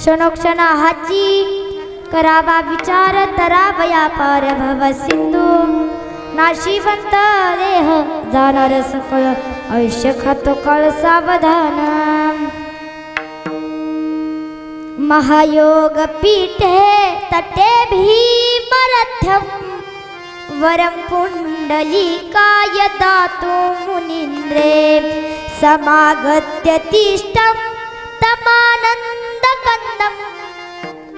क्षणोक्षणा हाची करावा विचार तरावया पार भव सिंधू नाशिवंत देह जाणार सकळ आयुष्य खातो काळ सावधान महायोग पीठे तटे भीमरथम वरम पुंडलिकाय दातु मुनीन्द्रे समागत्य तिष्ठं तमानन्दकन्दं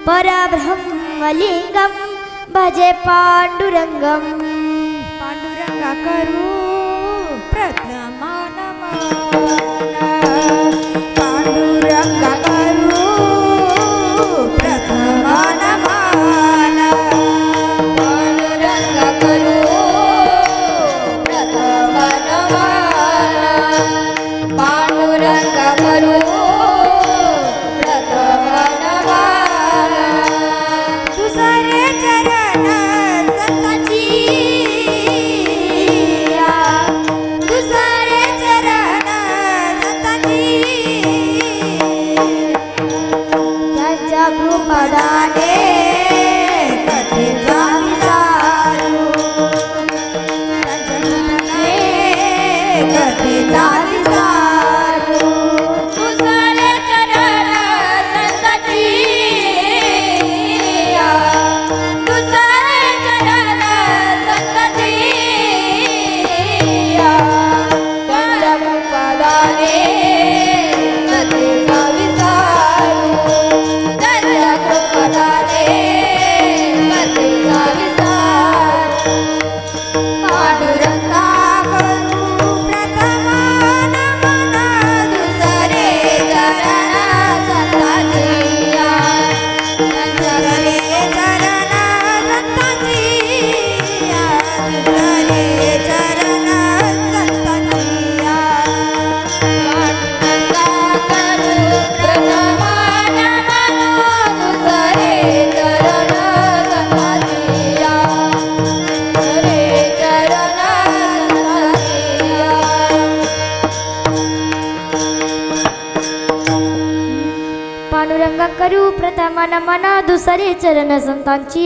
परब्रह्मलिंगं भजे पांडुरंगं पांडुरंगा करू प्रथमा नमन पांडुरंगा करू प्रथमा नमन पांडुरंगा करू प्रथमा नमन पांडुरंगा करू प्रथमा नमन दुसरे चरण संताची दुसरे चरण संताची त्याच्या कृपादाने कथेचा विचारू कथेचा विचारू दुसरे चरण संताची दुसरे चरण संताची त्यांच्या कृपादाने कथेचा विचारू त्यांच्या कृपादाने कथेचा विचारू पांडुरंगा करू प्रथमा नमन दुसरे चरण संताची दुसरे चरण संताची दुसरे चरण संताची पांडुरंगा करू प्रथमा नमन दुसरे चरण संताची दुसरे चरण पांडुरंगा करू प्रथम नमन दुसरे चरण संतांची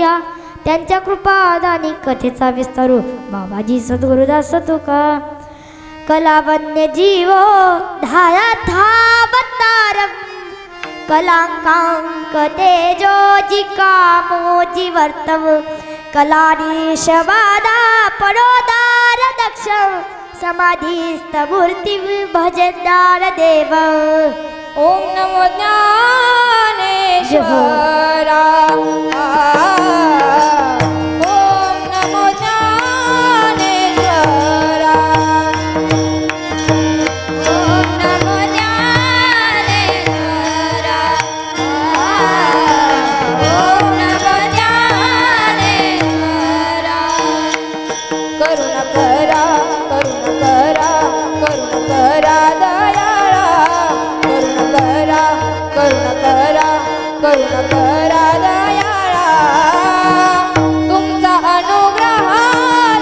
त्यांच्या कृपादानी कथेचा विस्तारू बाबाजी सद्गुरुदास तुका कलावन्य जीवो धाया धावतारम कलांकांक तेजो जिकामो जीवर्तव कलानीशवादा परोदार दक्ष समाधीस्थ मूर्ती भजनार देव ओम नमो ज्ञानेश्वरा ओम नमो ज्ञानेश्वरा ओम नमो ज्ञानेश्वरा ओम नमो ज्ञानेश्वरा करुणा करा करुणा करा करुणा करा दयाळा करुणा करा करुणा करा करुणा करा दयाळा तुमचा अनुग्रह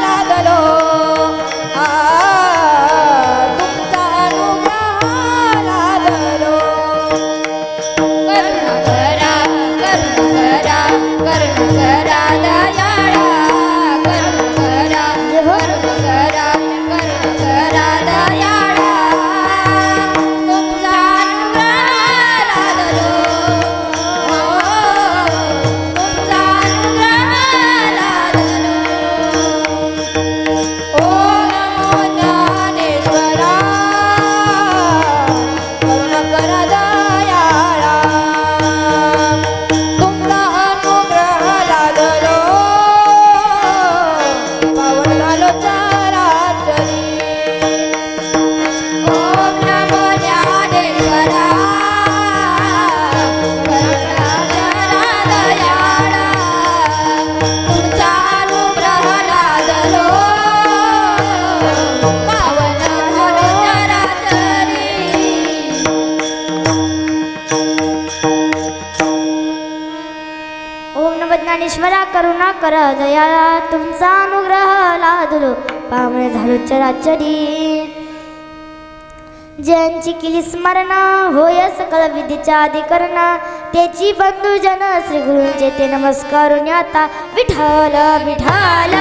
लादलो तुमचा अनुग्रह लादलो करुणा करा करुणा करा करुणा करा दयाळा करुणा करा करुणा करा करुणा करा दयाळा तुमचा अनुग्रह लादलो तुमचा अनुग्रह लादलो ओम नमो ज्ञानेश्वरा करुणा करा दयाळा तुमचा अनुग्रह लादलो पावन झालो चराचरी ओम नमो ज्ञानेश्वरा करुणा करा दयाळा तुमचा अनुग्रह लादलो पावन झालो चराचरी ओम नमो ज्ञानेश्वरा करुणा कर दयाळा तुमचा अनुग्रह लादलो पावणे झालो चराचरी ज्यांची केली स्मरण होय सकल विधीच्या अधिकरण त्याची बंधुजन श्री गुरूंचे ते नमस्कारून आता विठ्ठल विठ्ठल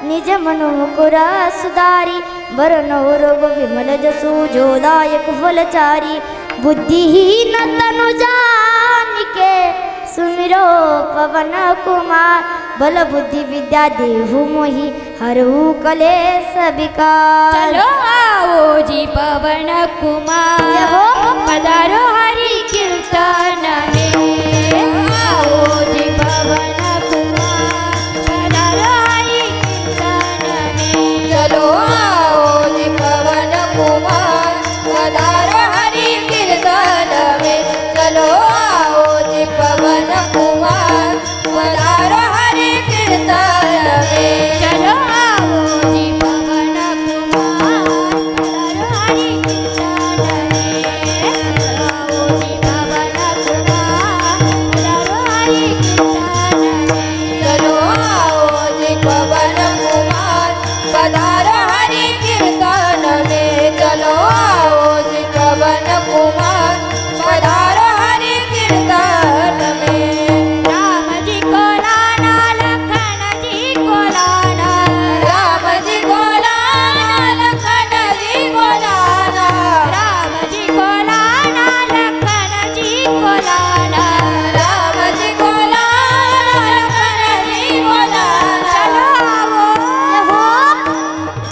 निज मनोमुकुरा सुधारी वरण रोग विमल जसु जोदायक फलचारी बुद्धिहीन तनु जानिके सुमिरो पवन कुमार बल बुद्धि विद्या देहु मोहि हरहु कलेश विकार। चलो आओ जी पवन कुमार पधारो हरि कीर्तन में। आओ जी पवन चलो आओ जी पवन कुमार पधारो हरि कीर्तन में। चलो आओ जी पवन कुमार पधारो हरि कीर्तन में। चलो आओ जी पवन कुमार पधारो हरि कीर्तन में। आओ जी पवन कुमार पधारो हरि कीर्तन में। चलो आओ जी पवन कुमार पधारो हरि कीर्तन में। चलो आओ जी पवन कुमार पधारो हरि कीर्तन में। राम जी को लाना लखन जी को लाना। राम जी को लाना लखन जी को लाना। राम जी को लाना लखन जी को लाना। राम जी को लाना लखन जी को लाना।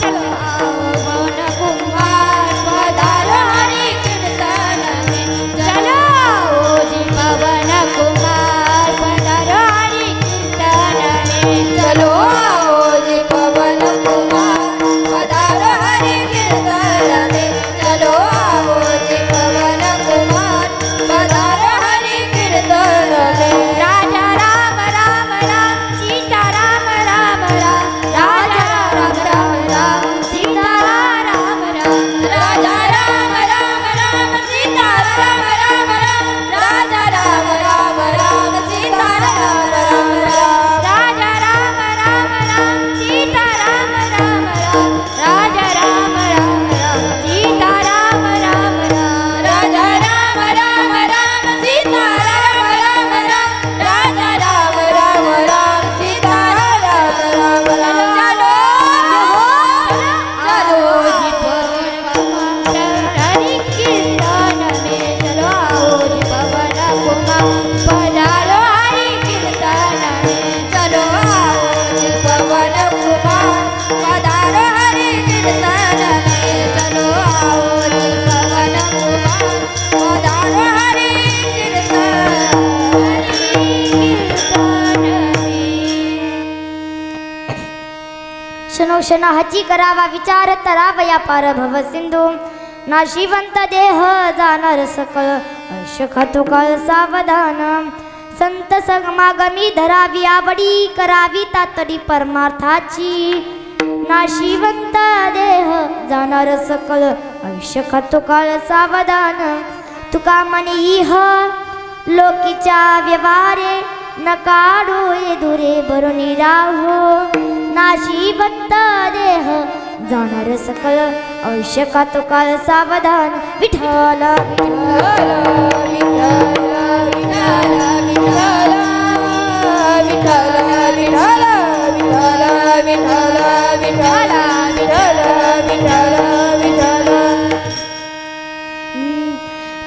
चलो आओ पवन कुमार पधारो हरि कीर्तन में। चलो आओ जी पवन कुमार पधारो हरि कीर्तन में। चलो आओ जी पवन कुमार पधारो हरि कीर्तन में। चलो आओ जी पवन कुमार पधारो हरि कीर्तन में। राजा राम राम राम सीता राम राम राम। राजा राम राम राम सीता राम राम। राजा राम राम राम सीता राम राम राम। राजा राम राम राम सीता राम राम राम। राजा राम राम राम सीता राम राम राम। राजा राम राम राम सीता राम राम राम। राजा राम राम राम सीता राम राम राम। राजा राम राम राम सीता राम राम राम। चलो जी पवन कुमार हरि कीर्तन में। चलो आओ जी पवन कुमार पधारो हरि कीर्तन में। चलो आओ जी पवन कुमार पधारो हरि कीर्तन में। चलो आओ जी पवन कुमार पधारो हरि कीर्तन में। शनो शनाची करावा विचार तरावया पार भव सिंधू नाशिवंत देह जाणार सकळ आयुष्य खातो काळ सावधान संत समागमी धरावी आवडी करावी तातडी परमार्थाची नाशिवंत देह जाणार सकळ आयुष्य खातो काळ सावधान तुका म्हणे इह लोकीच्या व्यवहारे न काढोय दुरे भरुनी राहो नाशी बत्त देह जाणार सकल आयुष्य का तो काळ सावधान विठ्ठल विठ्ठल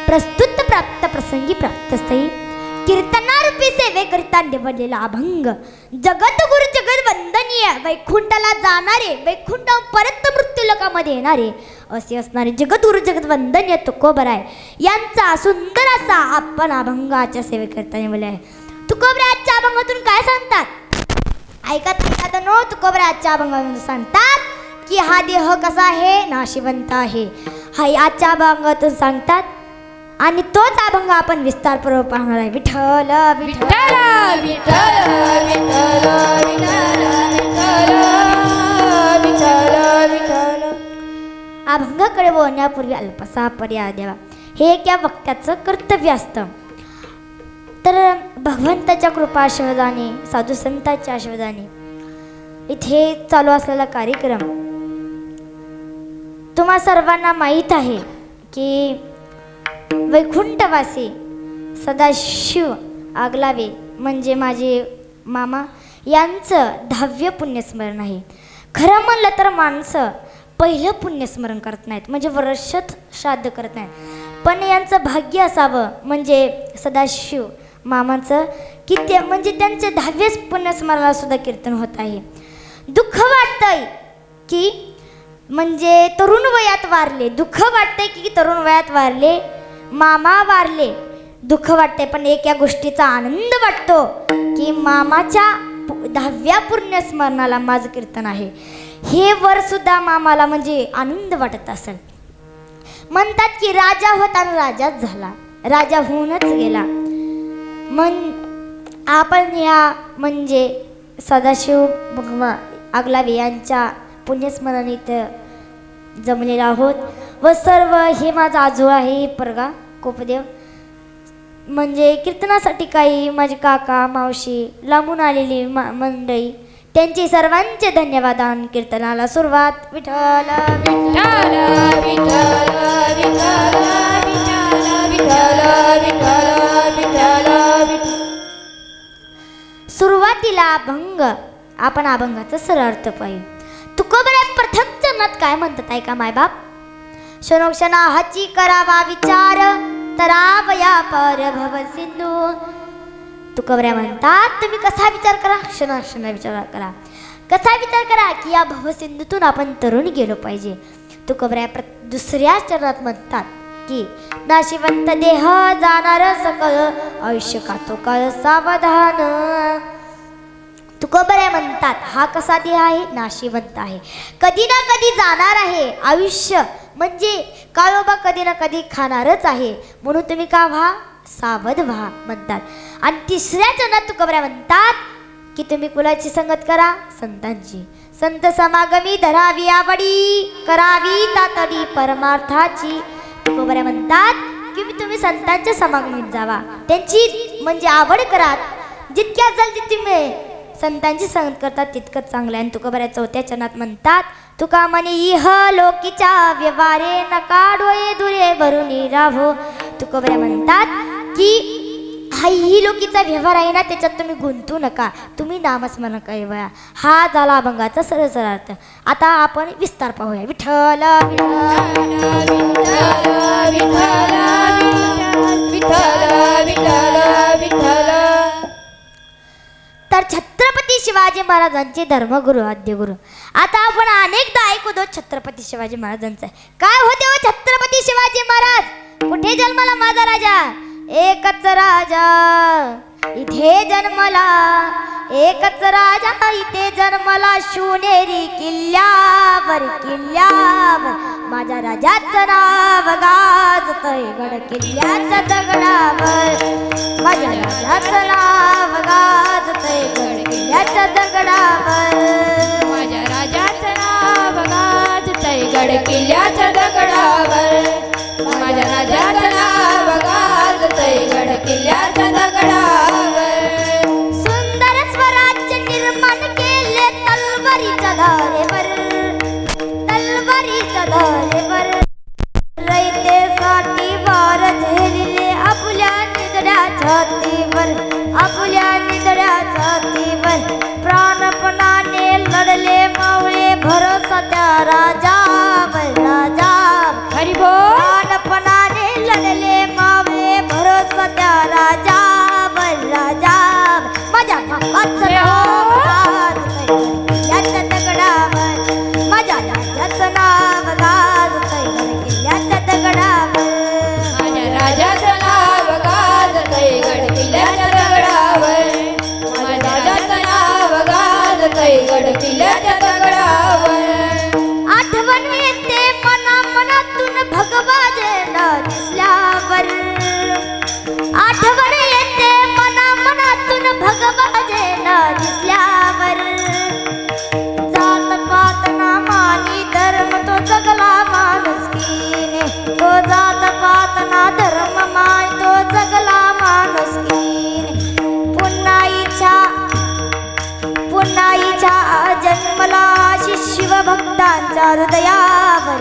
प्रस्तुत प्राप्त प्रसंगी प्राप्त स्थयी कीर्तनारूपी सेवे करिता निवडलेला अभंग जगद्गुरु जगद वंदनीय वैकुंठाला जाणारे वैकुंठ परत मृत्यू लोकामध्ये येणारे असे असणारे जगद्गुरु जगद वंदनीय तुकोबराय यांचा सुंदर असा आपण अभंगाच्या सेवेकरिता निवडले आहे. तुकोबराच्या अभंगातून काय सांगतात ऐकत नो तुकोबराच्या अभंगातून सांगतात की हा देह कसा आहे नाशिवंत आहे हा याच्या अभंगातून सांगतात आणि तोच अभंग आपण विस्तारपूर्वक पाहणार आहे. विठ्ठल विठ्ठल विठ्ठल विठ्ठल विठ्ठल. अभंगाकडे वळण्यापूर्वी अल्पसा पर्याय द्यावा हे एक या वक्त्याचं कर्तव्य असतं. तर भगवंताच्या कृपा आशीर्वादाने साधू संतांच्या आशीर्वादाने इथे चालू असलेला कार्यक्रम तुम्हा सर्वांना माहीत आहे की वैकुंठवासी सदाशिव आगलावे म्हणजे माझे मामा यांचं 10वे पुण्यस्मरण आहे. खरं म्हणलं तर माणसं पहिलं पुण्यस्मरण करत नाहीत म्हणजे वर्षात श्राद्ध करत नाहीत पण यांचं भाग्य असावं म्हणजे सदाशिव मामाचं की ते म्हणजे त्यांचे 10वेच पुण्यस्मरणाला सुद्धा कीर्तन होत आहे. दुःख वाटतंय की म्हणजे तरुण वयात वारले दुःख वाटतंय की तरुण वयात वारले मामा वारले दुःख वाटते पण एक या गोष्टीचा आनंद वाटतो की मामाच्या 10व्या पुण्यस्मरणाला माझं कीर्तन आहे हे वर सुद्धा मामाला म्हणजे आनंद वाटत असेल. म्हणतात की राजा होता आणि राजाच झाला राजा होऊनच गेला. आपण या म्हणजे सदाशिव भगवान आगलावे यांच्या पुण्यस्मरणीत जमलेला आहोत व सर्व हे माझा आजो आहे परगा कोपदेव म्हणजे कीर्तनासाठी काही माझे काका मावशी लांबून आलेली मंडळी त्यांचे सर्वांचे धन्यवाद. कीर्तनाला सुरुवात. विठ्ठल विठ्ठल विठ्ठल विठ्ठल विठ्ठल विठ्ठल. सुरुवातीला अभंग आपण अभंगाचा सरळ अर्थ पाहू. तुकोबरा प्रथम चरणात काय म्हणतात ऐका मायबाप. क्षणोक्षणा हाची करावा विचार तरावया पर भव सिंधू. तुकोबरा म्हणतात तुम्ही कसा विचार करा क्षण विचार करा कसा विचार करा की या भवसिंधूतून आपण तरुण गेलो पाहिजे. तुकोबरा दुसऱ्या चरणात म्हणतात की नाशिवंत देह जाणार सकल आयुष्य का तो काळ सावधान. तुकोबरा म्हणतात हा कसा देह आहे नाशिवंत आहे कधी ना कधी जाणार आहे आयुष्य म्हणजे काळोबा कधी ना कधी खाणारच आहे म्हणून तुम्ही का व्हा सावध व्हा म्हणतात. आणि तिसऱ्या चरणात तुकोबरा म्हणतात की तुम्ही कुलाची संगत करा संतांची संत समागमी धरावी आवडी करावी तातडी परमार्थाची. तुकोबरा म्हणतात की तुम्ही संतांच्या समागमीत जावा त्यांची म्हणजे आवड करा जितक्या जलदी तुम्ही संतांची संगत करतात तितकंच चांगलं आहे. आणि तुकोबरा चौथ्या चरणात म्हणतात तुका म्हणे इह लोकीच्या व्यवहारे नका डोळे दुरे भरून राहो. तुकोबरा म्हणतात की ही लोकीचा व्यवहार आहे ना त्याच्यात तुम्ही गुंतू नका तुम्ही नामस्मरण करा. हा झाला अभंगाचा सरळ सरळ अर्थ. आता आपण विस्तार पाहूया. विठ्ठल विठ्ठल. तर छत्रपती शिवाजी महाराजांचे धर्मगुरु आद्यगुरु. आता आपण अनेकदा ऐकतो छत्रपती शिवाजी महाराजांचं काय होते हो छत्रपती शिवाजी महाराज कुठे जन्माला माझा राजा एकच राजा इथे जन्मला एकच राजा इथे जन्मला शिवनेरी किल्ल्यावर माझ्या राजाचं नाव गाजतंय गड किल्ल्याच्या दगडावर माझ्या राजाचं नाव गाजतंय गड किल्ल्याच्या दगडावर माझ्या राजाचं नाव गाजतंय गड किल्ल्याच्या दगडावर माझ्या राजाचं नाव गाजतंय गड किल्ल्याच्या छातीवर आपल्या निधड्या छातीवर प्राणपणाने लढले मावळे भरोसा त्या राजावर राजावर हरी बोल प्राणपणाने लढले मावळे भरोसा त्या राजावर राजावर माझ्या बापाचं नाव गाजतंय किल्ल्याच्या दगडावर माझ्या राजाचं नाव गाजतंय किल्ल्याच्या दगडावर माझ्या राजाचं नाव गाजतंय गड किल्ल्याच्या दगडावर माझ्या राजाचं नाव गाजतंय गड किल्ल्याच्या दगडावर आठवण येते मनातून भगवान दिसल्यावर आठवण येते मनातून भगवान दिसल्यावर जात पात ना मानी धर्म तो जगला माणुसकीने तो जात पात ना धर्म मान तो जगला माणुसकीने पुन्हा इच्छा जन्मला शिवभक्तांच्या हृदयावर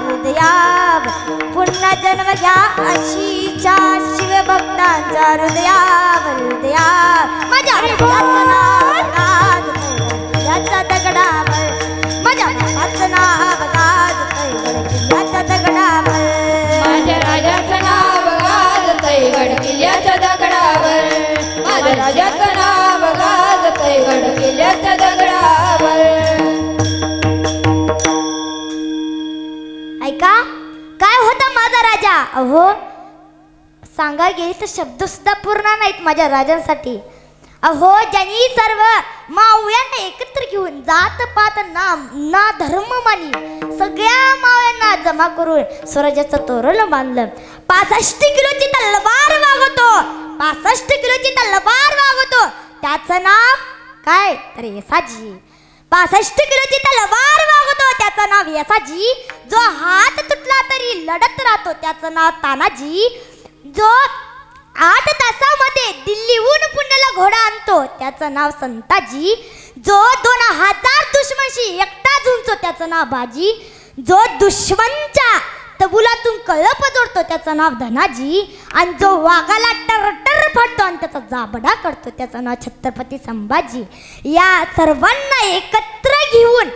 पुन्हा जन्म घ्या अशी इच्छा शिवभक्तांच्या हृदयावर माझ्या राजाचं नाव गाजतंय किल्ल्याच्या दगडावर माझ्या बापाचं नाव गाजतंय किल्ल्याच्या दगडावर माझ्या राजाचं नाव गाजतंय गड किल्ल्याच्या दगडावर माझ्या राजाचं नाव गाजतंय गड किल्ल्याच्या दगडावर ऐका काय होता माझा राजा अहो सांगा गेली तर शब्द सुद्धा पूर्ण नाहीत माझ्या राजांसाठी अहो ज्यांनी सर्व मावळ्यांना एकत्र घेऊन जात पात ना धर्म मानी सगळ्या मावळ्यांना जमा करून स्वराज्याचं तोरण बांधलं 65 किलोची तलवार वागवतो 65 किलोची तलवार वागवतो त्याचं नाव काय तर येसाजी 65 किलोची तलवार वागवतो त्याचं नाव येसाजी जो हात तुटला तरी लढत राहतो त्याचं नाव तानाजी जो 8 तासामध्ये दिल्लीहून पुण्याला घोडा आणतो त्याचं नाव संताजी जो 2000 दुश्मनशी एकटा झुंजतो त्याचं नाव बाजी जो दुश्मनच्या तबुलातून कळप जोडतो त्याचं नाव धनाजी आणि जो वाघाला टरटर फाडतो आणि त्याचा जाबडा करतो त्याचं नाव छत्रपती संभाजी या सर्वांना एकत्र घेऊन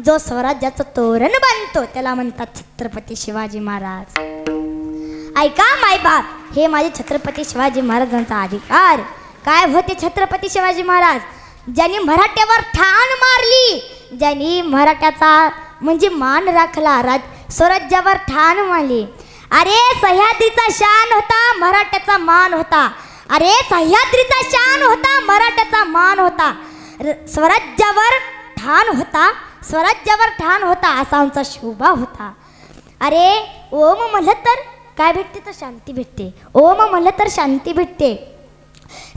जो स्वराज्याचं तोरण बांधतो त्याला म्हणतात छत्रपती शिवाजी महाराज ऐका मायबाप हे माझे छत्रपती शिवाजी महाराजांचा अधिकार काय होते छत्रपती शिवाजी महाराज ज्यांनी मराठ्यावर ठाण मारली ज्यांनी मराठ्याचा म्हणजे मान राखला स्वराज्यावर ठाण मारली अरे सह्याद्रीचा शान होता मराठ्याचा मान होता अरे सह्याद्रीचा शान होता मराठ्याचा मान होता स्वराज्यावर ठाण होता असा आमचा शोभा होता अरे ओम म्हणलं तर काय भेटते तर शांती भेटते ओम म्हणलं तर शांती भेटते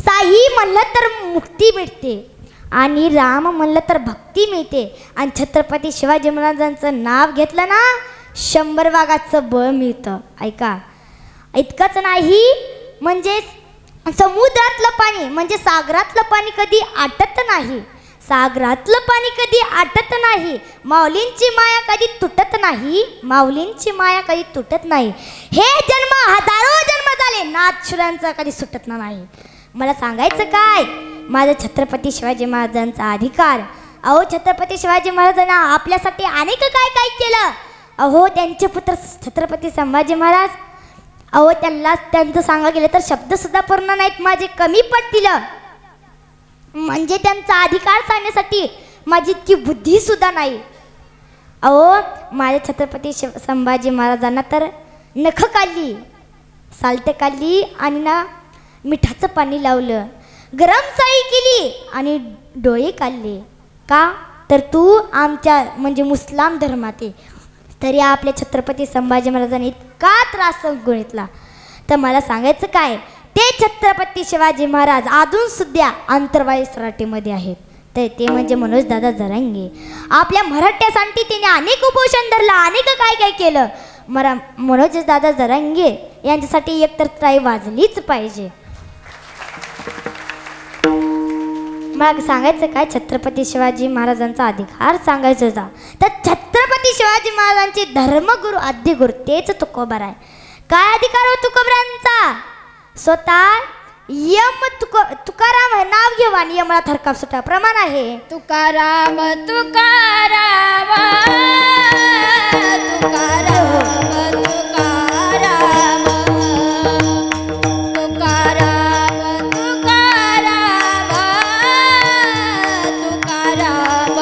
साई म्हणलं तर मुक्ती भेटते आणि राम म्हणलं तर भक्ती मिळते आणि छत्रपती शिवाजी महाराजांचं नाव घेतलं ना 100 वाघाचं बळ मिळतं ऐका इतकंच नाही म्हणजे समुद्रातलं पाणी म्हणजे सागरातलं पाणी कधी आटत नाही सागरातलं पाणी कधी आटत नाही माऊलींची माया कधी तुटत नाही माऊलींची माया कधी तुटत नाही हे जन्म हजारो जन्म झाले नाथशुरांचा कधी सुटत नाही मला सांगायचं काय माझं छत्रपती शिवाजी महाराजांचा अधिकार अहो छत्रपती शिवाजी महाराजांना आपल्यासाठी अनेक काय काय केलं अहो त्यांचे पुत्र छत्रपती संभाजी महाराज अहो त्यांचं सांगा गेलं तर शब्दसुद्धा पूर्ण नाहीत माझे कमी पडतील म्हणजे त्यांचा अधिकार सांगण्यासाठी माझी इतकी बुद्धीसुद्धा नाही अहो माझ्या छत्रपती संभाजी महाराजांना तर नख काढली साल्ट काढली आणि ना मिठाचं पाणी लावलं गरम साई केली आणि डोळे काढले का तर तू आमच्या म्हणजे मुस्लिम धर्मात आहे तरी आपल्या छत्रपती संभाजी महाराजांनी इतका त्रास घेतला तर मला सांगायचं काय ते छत्रपती शिवाजी महाराज अजून सुद्धा अंतर्वायू सराटीमध्ये आहेत तर ते म्हणजे मनोज दादा जरांगे आपल्या मराठ्यासाठी त्याने अनेक उपोषण धरलं अनेक काय काय केलं मनोज दादा जरांगे यांच्यासाठी एकतर टाळी वाजलीच पाहिजे मला सांगायचं काय छत्रपती शिवाजी महाराजांचा अधिकार सांगायचं होता तर छत्रपती शिवाजी महाराजांचे धर्मगुरू आद्यगुरू तेच तुकोबार आहे काय अधिकार हो तुकोबरांचा स्वतः तुकाराम हे नाव घेऊ आणि यमला थरकाप सुटा प्रमाण आहे. तुकाराम तुकाराम तुकाराम तुकाराम तुकाराम तुकाराम तुकाराम तुकाराम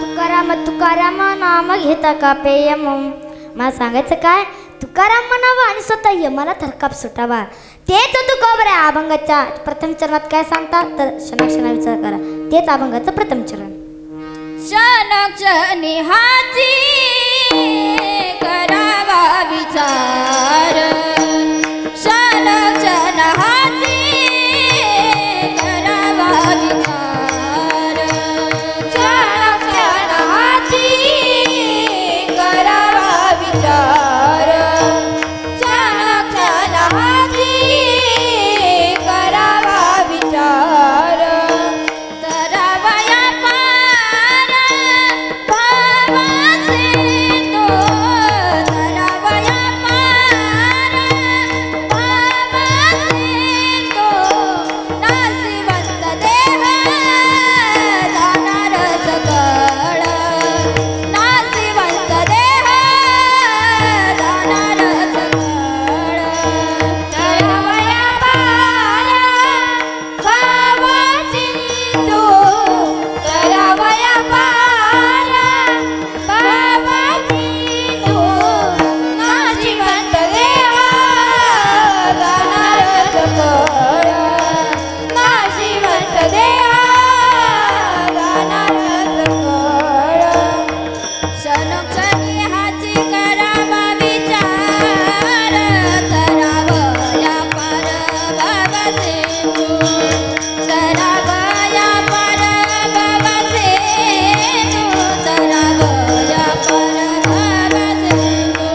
तुकाराम तुकाराम नाम घेता का पेयम. मला सांगायचं काय, तुकाराम म्हणावं आणि स्वतः यमाला थरकाप सुटावा. तेच तुकोबऱ्या अभंगाच्या प्रथम चरणात काय सांगतात तर क्षणाक्षणा विचार करा. तेच अभंगाचं प्रथम चरण. क्षणक्षणी हाती करावा विचार. क्षणक्षण हाती करावा विचार. क्षणक्षण हाती करावा विचार. क्षणक्षण हाती करावा विचार. तरावया पार भावाचे तो. तरावया पार भावाचे तो. नाशिवंत देह जाणार सकळ. नाशिवंत देह जाणार सकळ. तरावया पार भावाचे तो. तरावया पार भावाचे तो. नाशिवंत देह जाणार सकळ. नाशिवंत देह जाणार सकळ. क्षणक्षणी हाची करावा विचार. तरावया पार भावाचे तो. तरावया पार भावाचे तो. तरावया पार भावाचे तो.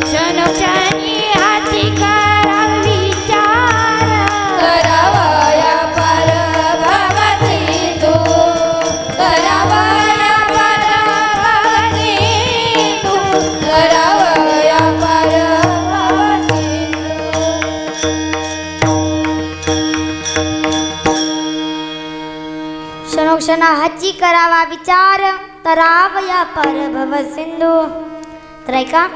क्षणक्षणी हाची करावा विचार. तरावया पार भावाचे तो. तरावया पार भावाचे तो. तरावया पार भावाचे क्षणोक्षणा हाची करावा विचार. तरावया पर भव सिंधू. तर ऐका,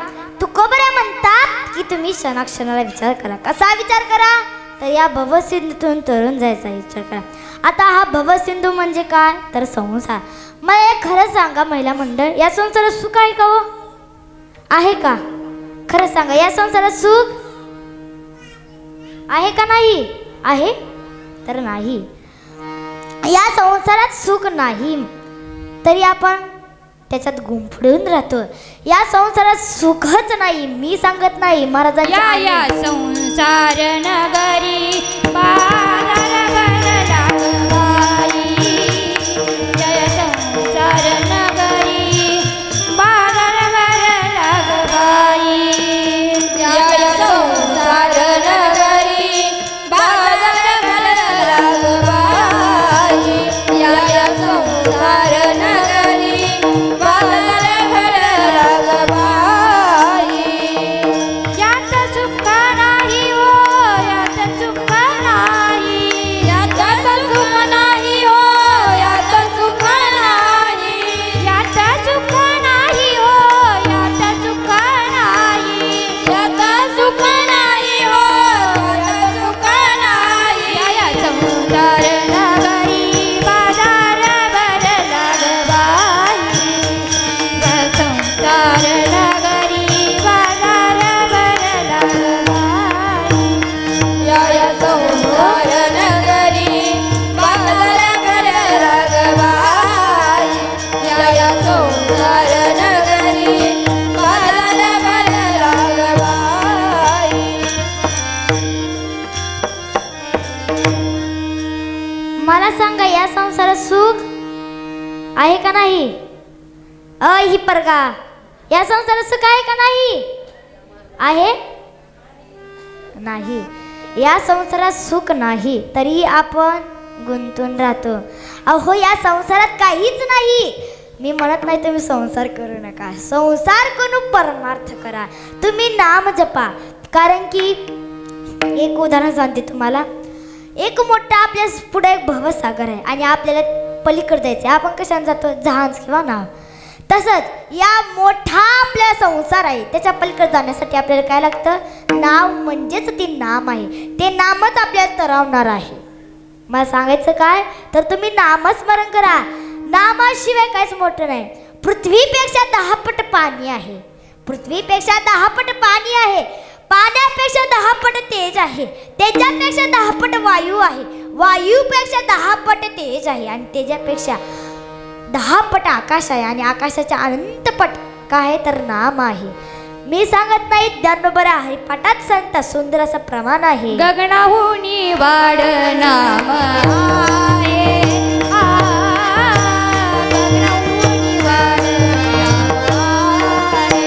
तुकोबऱ्या म्हणतात की तुम्ही क्षणाक्षणाला विचार करा. कसा विचार करा तर या भवसिंधूतून तरुण जायचा विचार करा. आता हा भवसिंधू म्हणजे काय तर संसार. मला एक खरं सांगा महिला मंडळ, या संसारात सुख आहे का हो? आहे का? खरं सांगा, या संसारात सुख आहे का नाही? आहे तर नाही. या संसारात सुख नाही तरी आपण त्याच्यात गुंफडून राहतो. या संसारात सुखच नाही. मी सांगत नाही, महाराजांच्या या संसार नगरी पागार भरला गबाई. जय संसार नगरी पागार भरला गबाई. जय संसार नगरी पागार भरला गबाई. जय संसार नगरी पागार भरला गबाई. नाही? ही परगा, या संसारात सुख आहे का नाही? आहे नाही. या संसारात सुख नाही तरी आपण गुंतून राहतो. अहो या संसारात काहीच नाही. मी म्हणत नाही तुम्ही संसार करू नका, संसार करून परमार्थ करा. तुम्ही नाम जपा. कारण की एक उदाहरण सांगते तुम्हाला. एक मोठा आपल्या पुढे एक भवसागर आहे आणि आपल्याला पलीकडे जायचं आहे. आपण कशाने जातो? जहाज किंवा नाव. तसंच या मोठा आपला संसार आहे, त्याच्या पलीकडे जाण्यासाठी आपल्याला काय लागतं? नाव. म्हणजेच ते नाम आहे. ते नामच आपल्याला तरवणार आहे. मला सांगायचं काय तर तुम्ही नामस्मरण करा. नामाशिवाय काहीच मोठं नाही. पृथ्वीपेक्षा 10 पट पाणी आहे. पृथ्वीपेक्षा 10 पट पाणी आहे. पाण्यापेक्षा 10 पट तेज आहे. तेजापेक्षा 10 पट वायू आहे. वायूपेक्षा 10 पट तेज आहे. आणि तेजापेक्षा 10 पट आकाश आहे. आणि आकाशाच्या अनंत पट काय तर नाम आहे. मी सांगत नाही, ज्ञानोबरा हरिपाठात संत सुंदर असं प्रमाण आहे. गगनाहुनी वाढ नाम आहे. गगनाहुनी वाढ नाम आहे.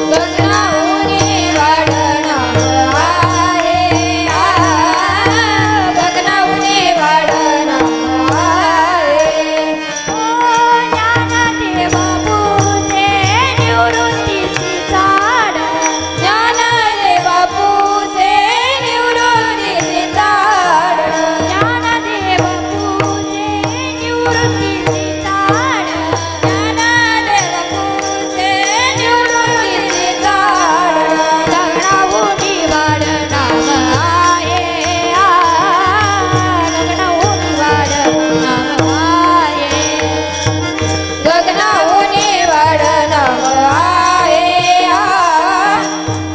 गगनाहुनी वाढ नाम आहे. गगनाहुनी वाढ नाम आहे. ओ ज्ञानदेव पूजे निवृत्तीची झाड. ज्ञानदेव पूजे निवृत्तीची झाड. ज्ञानदेव पूजे निवृत्तीची झाड. ज्ञानदेव पूजे निवृत्तीची झाड. गगनाहुनी वाढ नाम आहे. गगनाहुनी वाढ नाम आहे. गगनाहुनी वाढ नाम आहे.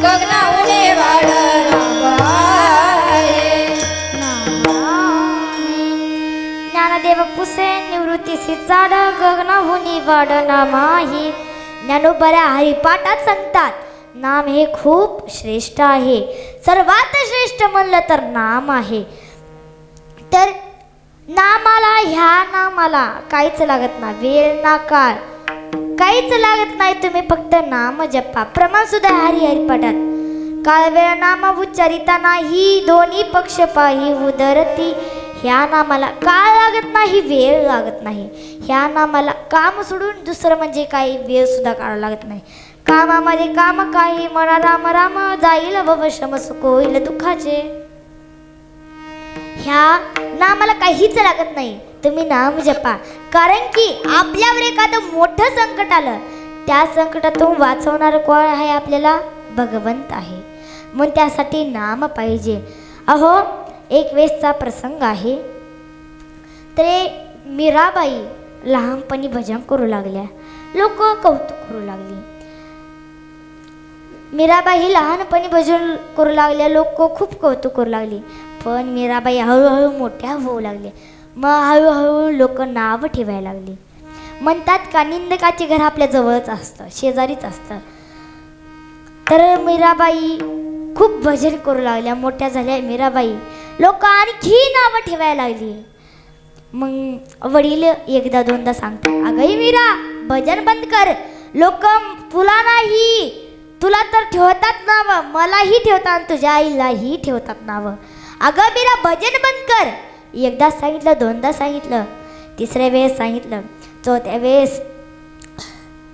गगनाहुनी वाढ नाम आहे. ज्ञानदेव पुसे निवृत्तीची झाड. गगनाहुनी वाढ नाम आहे. ज्ञानोबऱ्या हरिपाठात सांगतात नाम हे खूप श्रेष्ठ आहे. सर्वात श्रेष्ठ म्हणलं तर नाम आहे. तर नामाला, ह्या नामाला काहीच लागत नाही. वेळ ना काळ काहीच लागत नाही. तुम्ही फक्त नाम जपा. प्रमाण सुद्धा हरिपाठात. काळ वेळ नाम उच्चारिता नाही. दोन्ही पक्ष पाही उदरती. ह्या नामाला काळ लागत नाही, वेळ लागत नाही. ह्या नामाला काम सोडून दुसरं म्हणजे काही वेळ सुद्धा काढावा लागत नाही. कामामध्ये काम काही म्हणा राम राम. जाईल भवश्रम सुख होईल दुःखाचे. ह्या नामाला काहीच लागत नाही. तुम्ही नाम जपा. कारण की आपल्यावर एखादं मोठं संकट आलं, त्या संकटातून वाचवणार कोण आहे? आपल्याला भगवंत आहे. मग त्यासाठी नाम पाहिजे. अहो एक वेळेसचा प्रसंग आहे. तर मीराबाई लहानपणी भजन करू लागल्या. लोक कौतुक करू लागली. मीराबाई ही लहानपणी भजन करू लागल्या. लोक खूप कौतुक करू लागली. पण मीराबाई हळूहळू मोठ्या होऊ लागल्या. मग हळूहळू लोक नाव ठेवायला लागली. म्हणतात का निंदकाचे घर आपल्या जवळच असतं, शेजारीच असतं. तर मीराबाई खूप भजन करू लागल्या. मोठ्या झाल्या मीराबाई. लोक आणखी नावं ठेवायला लागली. मग वडील एकदा दोनदा सांगतात, अगं मीरा भजन बंद कर. लोक तुला नाही, तुला तर ठेवतात नावं, मलाही ठेवतात, तुझ्या आईलाही ठेवतात नावं. अगं मीरा भजन बंद कर. एकदा सांगितलं, दोनदा सांगितलं, तिसऱ्या वेळेस सांगितलं. चौथ्या वेळेस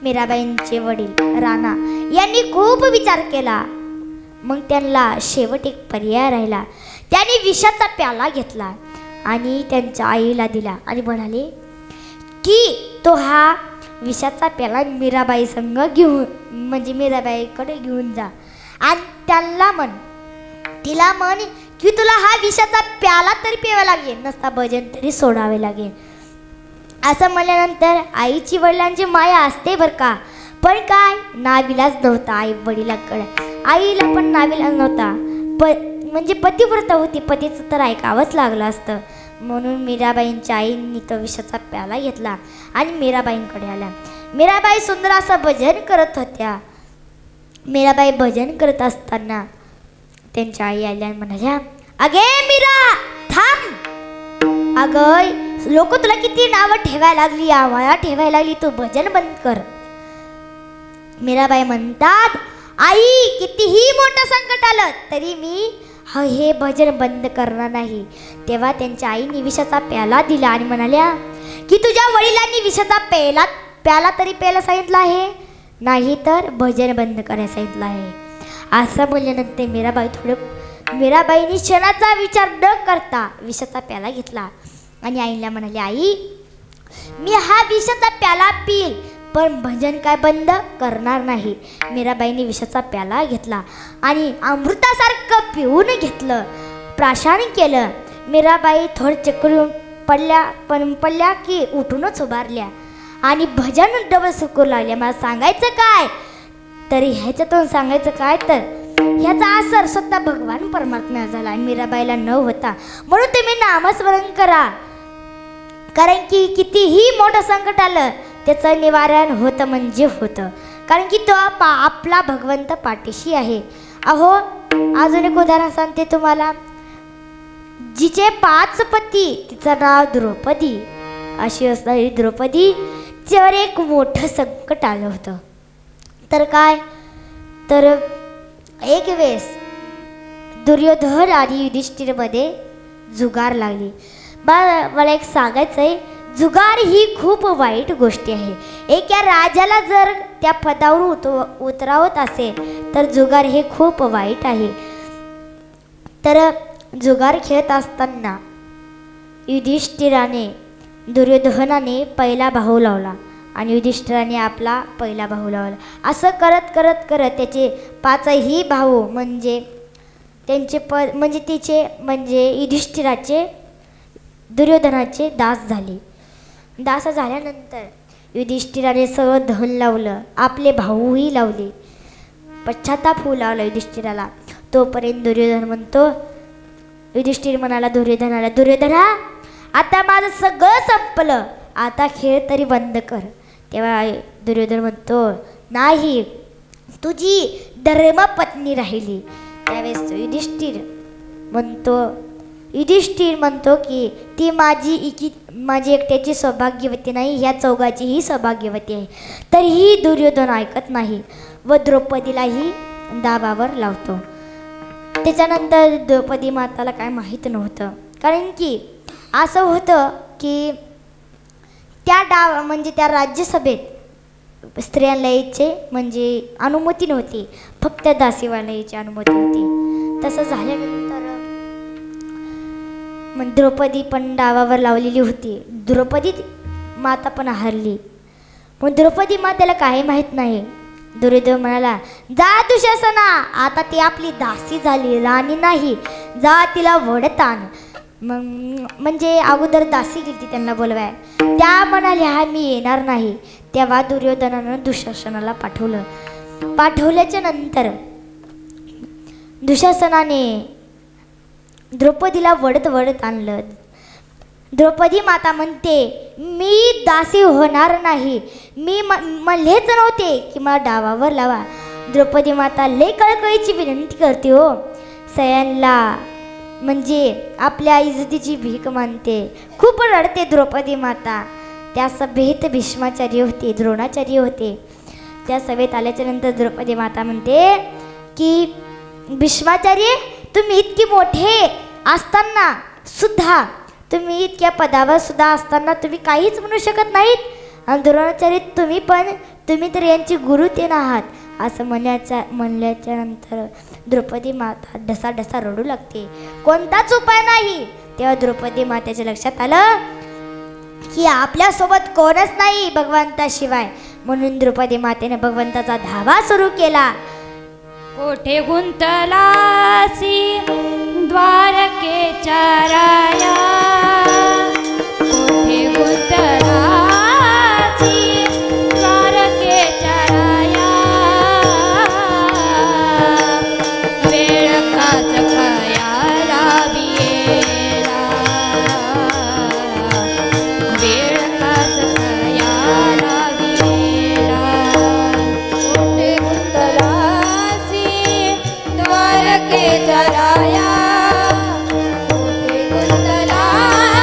मीराबाईंचे वडील राणा यांनी खूप विचार केला. मग त्यांना शेवट एक पर्याय राहिला. त्यांनी विषाचा प्याला घेतला आणि त्यांच्या आईला दिला आणि म्हणाले की तो हा विषाचा प्याला मीराबाई संग घेऊन, म्हणजे मीराबाईकडे घेऊन जा आणि त्यांना म्हण, तिला म्हण की तुला हा विषाचा प्याला तरी प्यावा लागेल, नसता भजन तरी सोडावे लागेल. असं म्हणल्यानंतर आईची वडिलांची माया असते बरं का. पण काय नाविलाज नव्हता आई वडिलांकडे. आईला पण नाविलाज नव्हता. म्हणजे पतिव्रता होती, पतीचं तर ऐकावंच लागलं असतं. म्हणून मीराबाईंच्या आईंनी तो विषाचा प्याला घेतला आणि मीराबाईंकडे आल्या. मीराबाई सुंदर असं भजन करत होत्या. मीराबाई भजन करत असताना त्यांच्या आई आल्या आणि म्हणाल्या, अगे मीरा थांब. अगं लोक तुला किती नावं ठेवायला लागली, आम्हाला ठेवायला लागली, तू भजन बंद कर. मीराबाई म्हणतात, आई कितीही मोठं संकट आलं तरी मी हे भजन बंद करणार नाही. तेव्हा त्यांच्या आईने विषाचा प्याला दिला आणि म्हणाल्या की तुझ्या वडिलांनी विषाचा प्याला तरी प्यायला सांगितलं आहे, नाही तर भजन बंद करायला सांगितलं आहे. असं बोलल्यानंतर मीराबाईंनी क्षणाचा विचार न करता विषाचा प्याला घेतला आणि आईला म्हणाले, आई मी हा विषाचा प्याला पिईल पण भजन काय बंद करणार नाही. मीराबाईंनी विषाचा प्याला घेतला आणि अमृतासारखं पिऊन घेतलं, प्राशन केलं. मीराबाई थोडं चक्कर पडल्या की उठूनच उभारल्या आणि भजन डबल सुकू लागल्या. मला सांगायचं काय तरी ह्याच्यातून सांगायचं काय तर ह्याचा असर स्वतः भगवान परमात्मा झाला. मीराबाईला न होता म्हणून तुम्ही नामस्मरण करा, कारण की कितीही मोठं संकट आलं त्याचं निवारण होतं म्हणजे होतं, कारण की तो आपला भगवंत पाठीशी आहे. अहो अजून एक उदाहरण सांगते तुम्हाला. जिचे 5 पती, तिचं नाव द्रौपदी, अशी असणारी द्रौपदी, तिच्यावर एक मोठं संकट आलं होतं. तर काय तर एक वेळेस दुर्योधन आणि युधिष्ठिरमध्ये जुगार लागली. मला एक सांगायचं आहे, जुगार ही खूप वाईट गोष्टी आहे. एका राजाला जर त्या पदावर उतरावत असेल तर जुगार हे खूप वाईट आहे. तर जुगार खेळत असताना युधिष्ठिराने दुर्योधनाने पहिला बाहू लावला आणि युधिष्ठिराने आपला पहिला बाहू लावला. असं करत करत करत त्याचे 5ही भाऊ म्हणजे त्यांचे तिचे युधिष्ठिराचे दुर्योधनाचे दास झाले. दास झाल्यानंतर युधिष्ठिराने सगळं धन लावलं, आपले भाऊही लावले, पश्चाताप होऊ लावला युधिष्ठिराला. तोपर्यंत युधिष्ठिर म्हणाला दुर्योधना आता माझं सगळं संपलं, आता खेळ तरी बंद कर. तेव्हा दुर्योधन म्हणतो, नाही तुझी धर्मपत्नी राहिली. त्यावेळेस युधिष्ठिर म्हणतो की ती माझी एकट्याची सौभाग्यवती नाही, ह्या चौघाचीही सौभाग्यवती आहे. तरीही दुर्योधन ऐकत नाही व द्रौपदीलाही दाबावर लावतो. त्याच्यानंतर द्रौपदी माताला काय माहीत नव्हतं, कारण की असं होतं की त्या राज्यसभेत स्त्रियांना यायचे अनुमती नव्हती, फक्त दासीवाला यायची अनुमती होती. तसं झाल्यानंतर द्रौपदी पण डावावर लावलेली होती. द्रौपदी माता पण हरली. मग द्रौपदी मातेला काही माहीत नाही. दुर्योधन म्हणाला, जा दुःशासना, आता ती आपली दासी झाली, राणी नाही, जा तिला वडत आण. मग अगोदर दासी गेली त्यांना बोलवाय, त्या म्हणाल्या हा मी येणार नाही. तेव्हा दुर्योधनानं दुःशासनाला पाठवल्याच्या नंतर दुःशासनाने द्रौपदीला वडत आणलं. द्रौपदी माता म्हणते, मी दासी होणार नाही, मी म्हणलेच नव्हते की मला डावावर लावा. द्रौपदी माता लय कळकळीची विनंती करते हो सयांना, आपल्या इज्जतीची भीक मानते, खूप रडते द्रौपदी माता. त्या सभेत भीष्माचार्य होते, द्रोणाचार्य होते. त्या सभेत आल्याच्या नंतर द्रौपदी माता म्हणते की भीष्माचार्य, तुम्ही इतकी मोठे असताना सुद्धा, तुम्ही इतक्या पदावर सुद्धा असताना तुम्ही काहीच म्हणू शकत नाहीत, आणि द्रोणाचार्य तुम्ही तर यांची गुरु ते आहात. असं म्हणल्याच्या नंतर द्रौपदी माता ढसा रडू लागते. कोणताच उपाय नाही. तेव्हा द्रौपदी मातेच्या लक्षात आलं की आपल्यासोबत कोणच नाही भगवंताशिवाय. म्हणून द्रौपदी मातेने भगवंताचा धावा सुरू केला. कोठे गुंतलासी द्वारकेच्या राया, कोठे गुंतलासी द्वारकेच्या राया, वेळ काच खयाला विएला, वेळ काच खयाला विएला. कोठे गुंतलासी द्वारकेच्या राया, कोठे गुंतलासी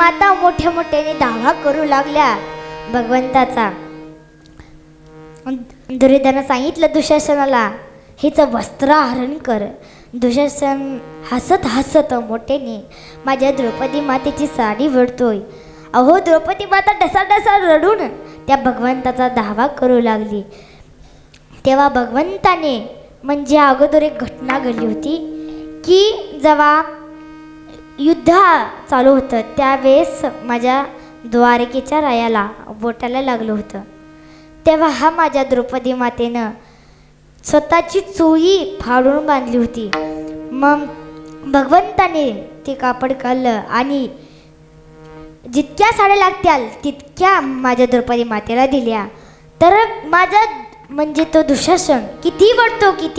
माता मोठ्या मोठ्याने दावा करू लागल्या भगवंताचा. दुर्योधन सांगितलं दुःशासनाला, हिचं वस्त्रहरण कर. दुःशासन हसत हसत मोठ्याने माझ्या द्रौपदी मातेची साडी वळतोय. अहो, द्रौपदी माता ढसाढसा रडून त्या भगवंताचा दावा करू लागली. तेव्हा भगवंताने, म्हणजे अगोदर एक घटना घडली होती की जेव्हा युद्ध चालू होतं त्यावेळेस माझ्या द्वारकेच्या रायाला बोटाला लागलं होतं. तेव्हा हा माझ्या द्रौपदी मातेनं स्वतःची चोळी फाडून बांधली होती. मग भगवंताने ते कापड काढलं आणि जितक्या साड्या लागत्याल तितक्या माझ्या द्रौपदी मातेला दिल्या. तर माझा म्हणजे तो दुःशासन किती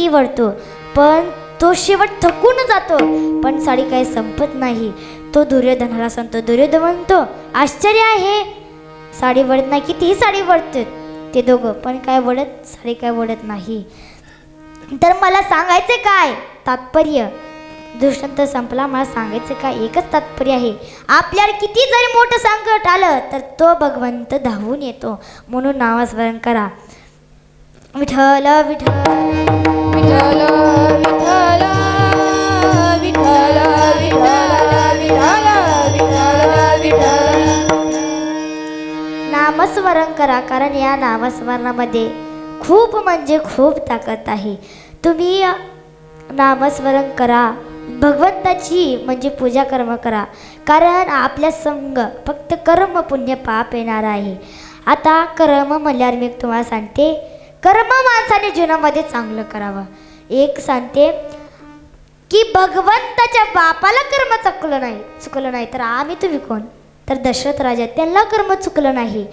वळतो पण तो शेवट थकून जातो, पण साडी काही संपत नाही. तो दुर्योधनाला सांगतो. दुर्योधन म्हणतो, आश्चर्य आहे, साडी वळत नाही. कितीही साडी वळतात ते दोघं, पण काय वळत, साडी काय वळत नाही. तर मला सांगायचं काय तात्पर्य? दृष्टांत संपला. मला सांगायचं काय एकच तात्पर्य आहे, आपल्याला किती जरी मोठं संकट आलं तर तो भगवंत धावून येतो. म्हणून नामस्मरण करा. विठ्ठल विठ्ठल विठ्ठल विठ्ठल विठ्ठल विठ्ठल विठ्ठल विठ्ठल. नामस्मरण करा, कारण या नामस्मरणामध्ये खूप म्हणजे खूप ताकद आहे. तुम्ही नामस्मरण करा, भगवंताची म्हणजे पूजा कर्म करा, कारण आपल्या संग फक्त कर्म पुण्य पाप येणार आहे. आता कर्म म्हणल्यावर मी तुम्हाला सांगते, कर्म माणसाने जीवनामध्ये चांगलं करावं. एक सांगते की भगवंताच्या बापाला कर्म चुकलं नाही तर आम्ही तुम्ही कोण? तर दशरथ राजा, त्यांना कर्म चुकलं नाही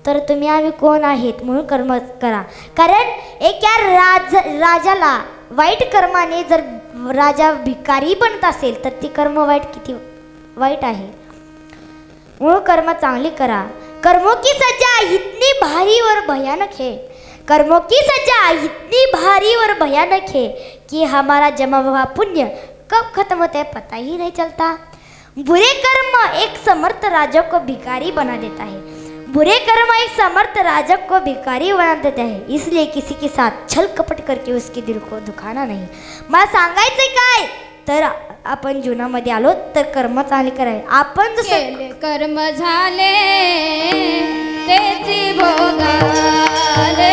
तर तुम्ही आम्ही कोण आहेत? म्हणून कर्म करा. कारण एका राजाला वाईट कर्माने जर राजा भिकारी बनत असेल तर ती कर्म किती वाईट आहे. म्हणून कर्म चांगली करा. कर्मों की सजा इतनी भारी और भयानक है, कर्मों की सजा इतनी भारी और भयानक है कि हमारा जमा हुआ पुण्य कब खत्म होता है पता ही नहीं चलता. बुरे कर्म एक समर्थ राजा को भिखारी बना देता है. बुरे कर्म एक समर्थ राजा को भिखारी बना देता है. इसलिए किसी के साथ छल कपट करके उसके दिल को दुखाना नहीं. मला सांगायचंय काय तर आपण जीवनामध्ये आलो तर कर्म चांगले करावे. आपण जसं कर्म झाले तेची भोगाले,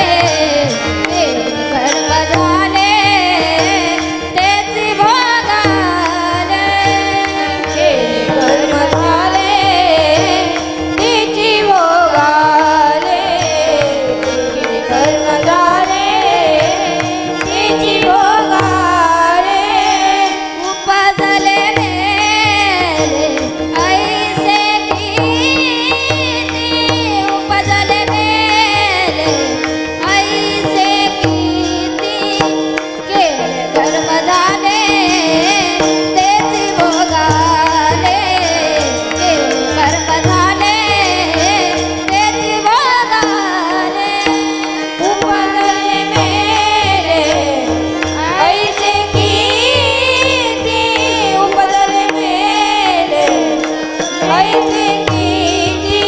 कर्म झाले तेची भोगाले, कर्म झाले तेची भोगाले, कर्म झाले तेची भोगाले. उपजले मेरे ऐसे कीर्ती, उपजले मेरे ऐसे कीर्ती, केले कर्म झाले तेची भोगाले, केले कर्म झाले तेची भोगाले. उपजले मेरे ऐसे कीर्ती, उपजले मेरे ऐसे कीर्ती.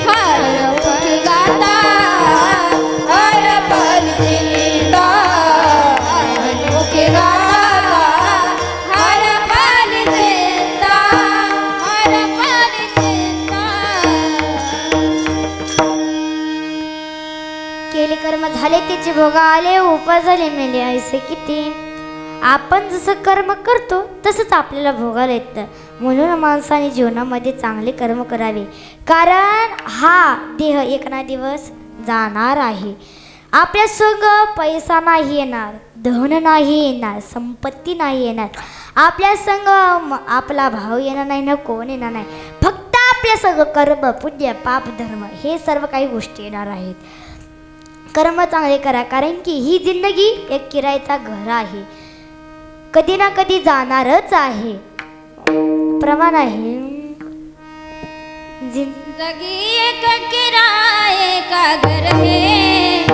हर पल गाता, हर पल जिंदा, मुखी गाता, हर पल जिंदा, हर पल जिंदा. केले कर्म झाले त्याचे भोग आले, उपजले मेले ऐसे किती. आपण जसं कर्म करतो तसंच आपल्याला भोगायला येतं. म्हणून माणसाने जीवनामध्ये चांगले कर्म करावे, कारण हा देह एक ना दिवस जाणार आहे. आपल्या संग पैसा नाही येणार, धन नाही येणार, संपत्ती नाही येणार, आपल्या संग आपला भाव येणार नाही ना कोण येणार नाही. फक्त आपल्या संग कर्म पुण्य पाप धर्म हे सर्व काही गोष्टी येणार आहेत. कर्म चांगले करा, कारण की ही जिंदगी एक किरायचा घर आहे, कधी ना कधी जाणारच आहे. प्रमाण आहे जिंदगी एक किराए का घर है,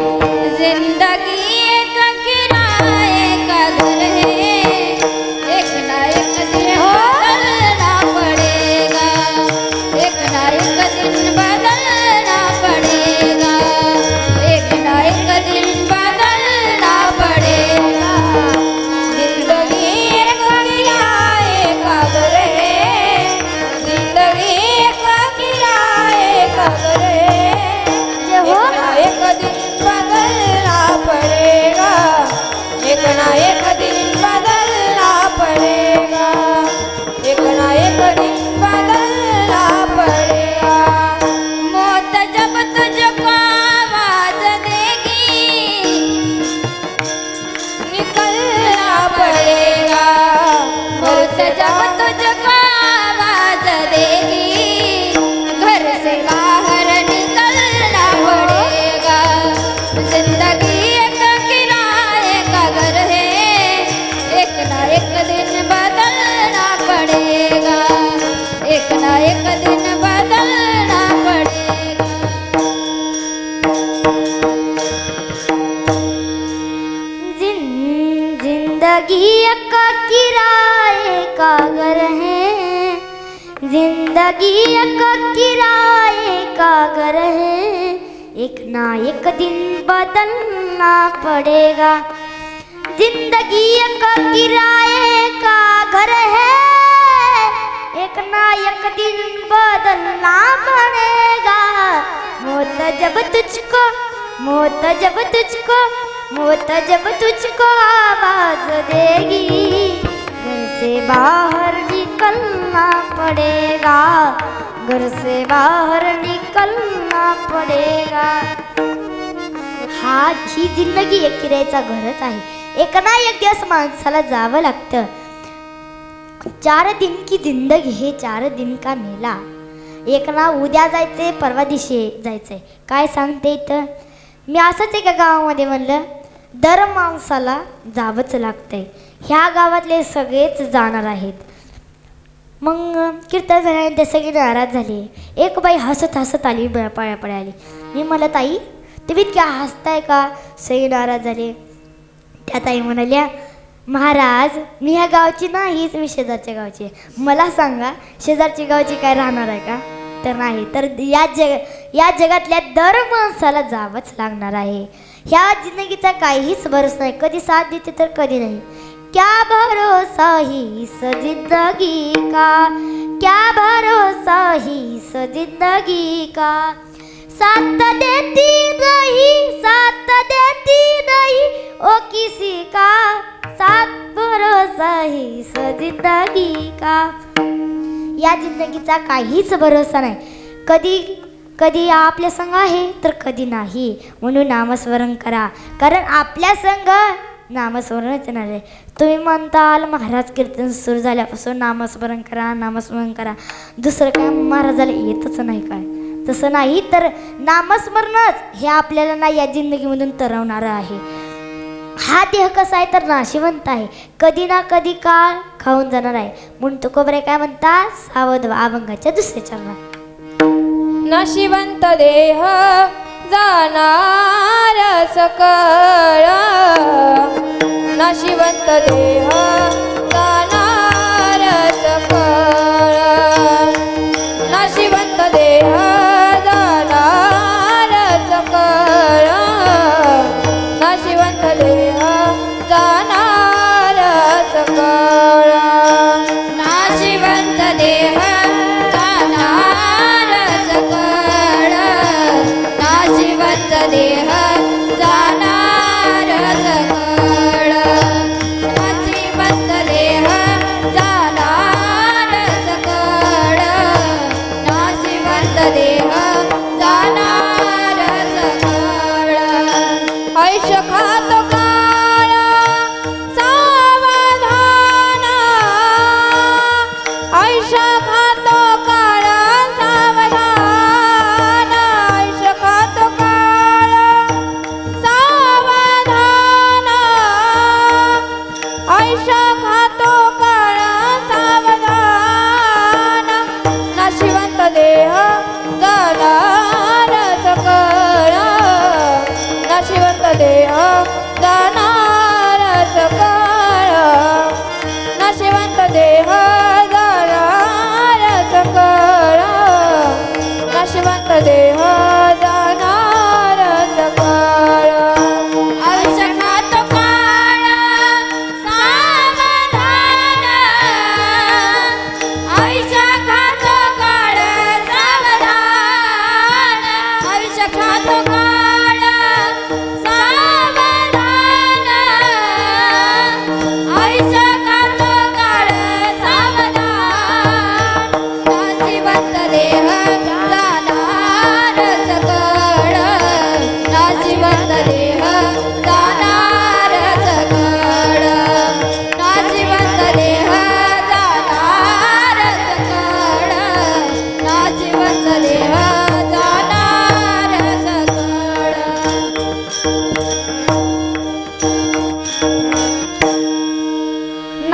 जिंदगी एक किराए का घर है, एक ना एक दिन चलना पड़ेगा, पड़ेगा। मौत जब तुझको आवाज देगी, घर से बाहर निकलना पड़ेगा। जिंदगी एक किराए का घर है, एक ना एक दिन बदलना पड़ेगा, एक ना एक दिन बदलना पड़ेगा। जिंदगी एक किराए का घर है, जिंदगी एक किराए का घर है, एक ना एक दिन बदलना पड़ेगा। जिंदगी एक किराए का घर है, एक ना एक दिन बदलना पड़ेगा। मौत जब तुझको, मौत जब तुझको, मौत जब तुझको आवाज देगी, घर से बाहर निकलना पड़ेगा, घर से बाहर निकलना पड़ेगा। हा, ही जिंदगी एक किरायाचा घरच आहे. एक ना एक दिवस माणसाला जावं लागतं. 4 दिन की जिंदगी हे 4 दिन का मेला. एक ना उद्या जायचंय, परवा दिवशी जायचंय. काय सांगते इथं? मी असंच एका गावामध्ये म्हणलं, दर माणसाला जावंच लागतंय. ह्या गावातले सगळेच जाणार आहेत. मग कीर्तन झाल्याने ते सगळे नाराज झाले. एक बाई हसत हसत आली, पाया आली. मी म्हणलं, ताई तुम्ही इतक्या हसताय का? सगळे नाराज झाले. त्या ताई म्हणाल्या, महाराज मी ह्या गावची नाहीच, मी शेजारच्या गावची आहे. मला सांगा शेजारची गावची काय राहणार आहे का? तर नाही. तर या जगातल्या दर माणसाला जावंच लागणार आहे. ह्या जिंदगीचा काहीच भरोसा नाही. कधी साथ देते तर कधी नाही. क्या भरोसा ही इस जिंदगी का, क्या भरोसा ही इस जिंदगी का, साथ देती नहीं, साथ देती नहीं ओ किसी का, साथ भरोसा ही इस जिंदगी का. या जिंदगीचा काहीच भरोसा नाही. कधी कधी आपल्या संग आहे तर कधी नाही. म्हणून नामस्मरण करा, कारण आपल्या संग नामस्मरणच येणार आहे. तुम्ही म्हणताल महाराज कीर्तन सुरू झाल्यापासून नामस्मरण करा, नामस्मरण करा, दुसरं काय महाराजाला येतच नाही काय? तसं नाही. तर नामस्मरणच हे आपल्याला ना या जिंदगीमधून तरवणारं आहे. हा देह कसा आहे तर नाशिवंत आहे, कधी ना कधी काळ खाऊन जाणार आहे. म्हणून तुकोबरे काय म्हणतात? सावध व्हा. अभंगाच्या दुसऱ्या चरणात. नाशिवंत देह जाणार सकळ, नाशिवंत देह जाणार सकळ, नाशिवंत देह जाणार सकळ, नाशिवंत देह जाणार सकळ, नाशिवंत देह जाणार सकळ, नाशिवंत देह जाणार सकळ, नाशिवंत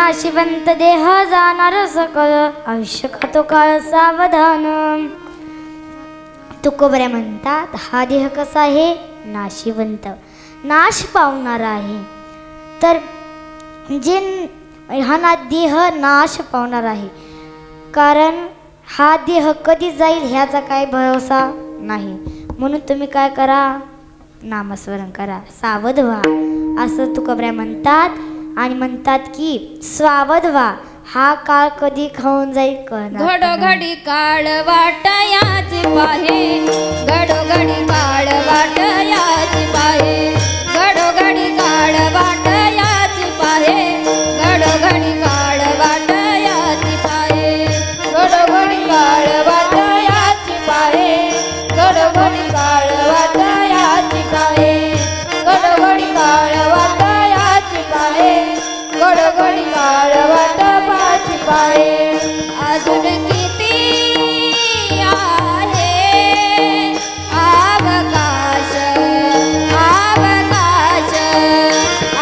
नाशिवंत देह जाणार सकळ आयुष्य खातो काळ सावधान. तुकोबऱ्या म्हणतात हा देह कसा आहे नाशिवंत नाश पावणारा आहे. तर जे हा देह नाश पावणार आहे कारण हा देह कधी जाईल ह्याचा काय भरोसा नाही. म्हणून तुम्ही काय करा नामस्मरण करा सावध व्हा असं तुकोबऱ्या म्हणतात. आणि म्हणतात की सावध व्हा हा काळ कधी खाऊन जाईल कळणार घडोघडी काळ वाटयाची पाहे घडोघडी काळ वाटयाची पाहे घडोघडी काळ वाटयाची पाहे घडोघडी काळ वाटयाची पाहे घडोघडी काळ वाटयाची पाहे घडोघडी काळ वाटयाची पाहे घडोघडी काळ वाटयाची पाहे घडोघडी काळ वाटपाची पाहे. अजून किती आहे अवकाश अवकाश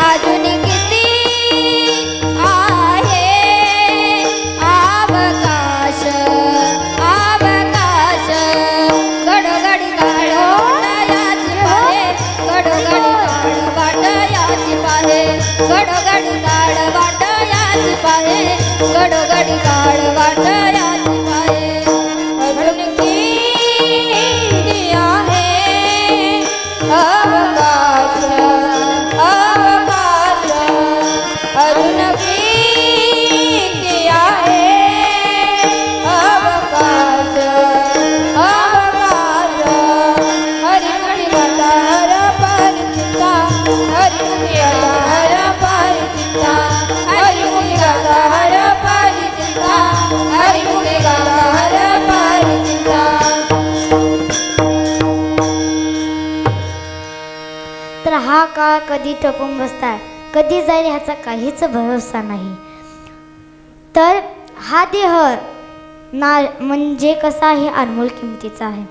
अजून किती आहे अवकाश अवकाश घडोघडी काळ वाटयाची पाहे घडोघडी काळ वाटयाची पाहे घडोघडी काळ वाटयाची पाहे घडोघडी काळ वाटयाची पाहे. अजून किती आहे अवकाश अवकाश अजून किती आहे अवकाश अवकाश हरिमुखी गाता हर परिचिता हरिमुखी गाता हर परिचिता हरिमुखी गाता हर परिचिता हरिमुखी गाता हर परिचिता. तर हा काळ कधी टपून बसताय कधी जाईल ह्याचा काहीच भरोसा नाही. तर हा देह ना म्हणजे कसा आहे अनमोल किमतीचा आहे.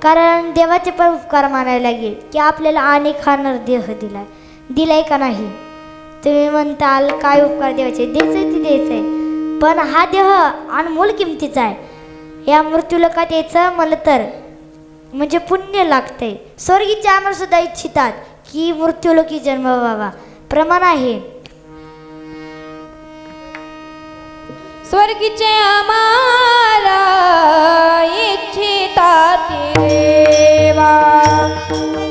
कारण देवाचे पण उपकार मानायला लागेल की आपल्याला अनेक खाणार देह दिलाय का नाही. तुम्ही म्हणताल काय उपकार देवाचे द्यायचंय ते द्यायचंय पण हा देह अनमोल किमतीचा आहे. या मृत्यूलोकात यायचं मला तर म्हणजे पुण्य लागतंय. स्वर्गीचे आम्हाला सुद्धा इच्छितात की मृत्यूलोकी जन्म व्हावा प्रमाण आहे. स्वर्गीचे आम्हाला इच्छितात देवा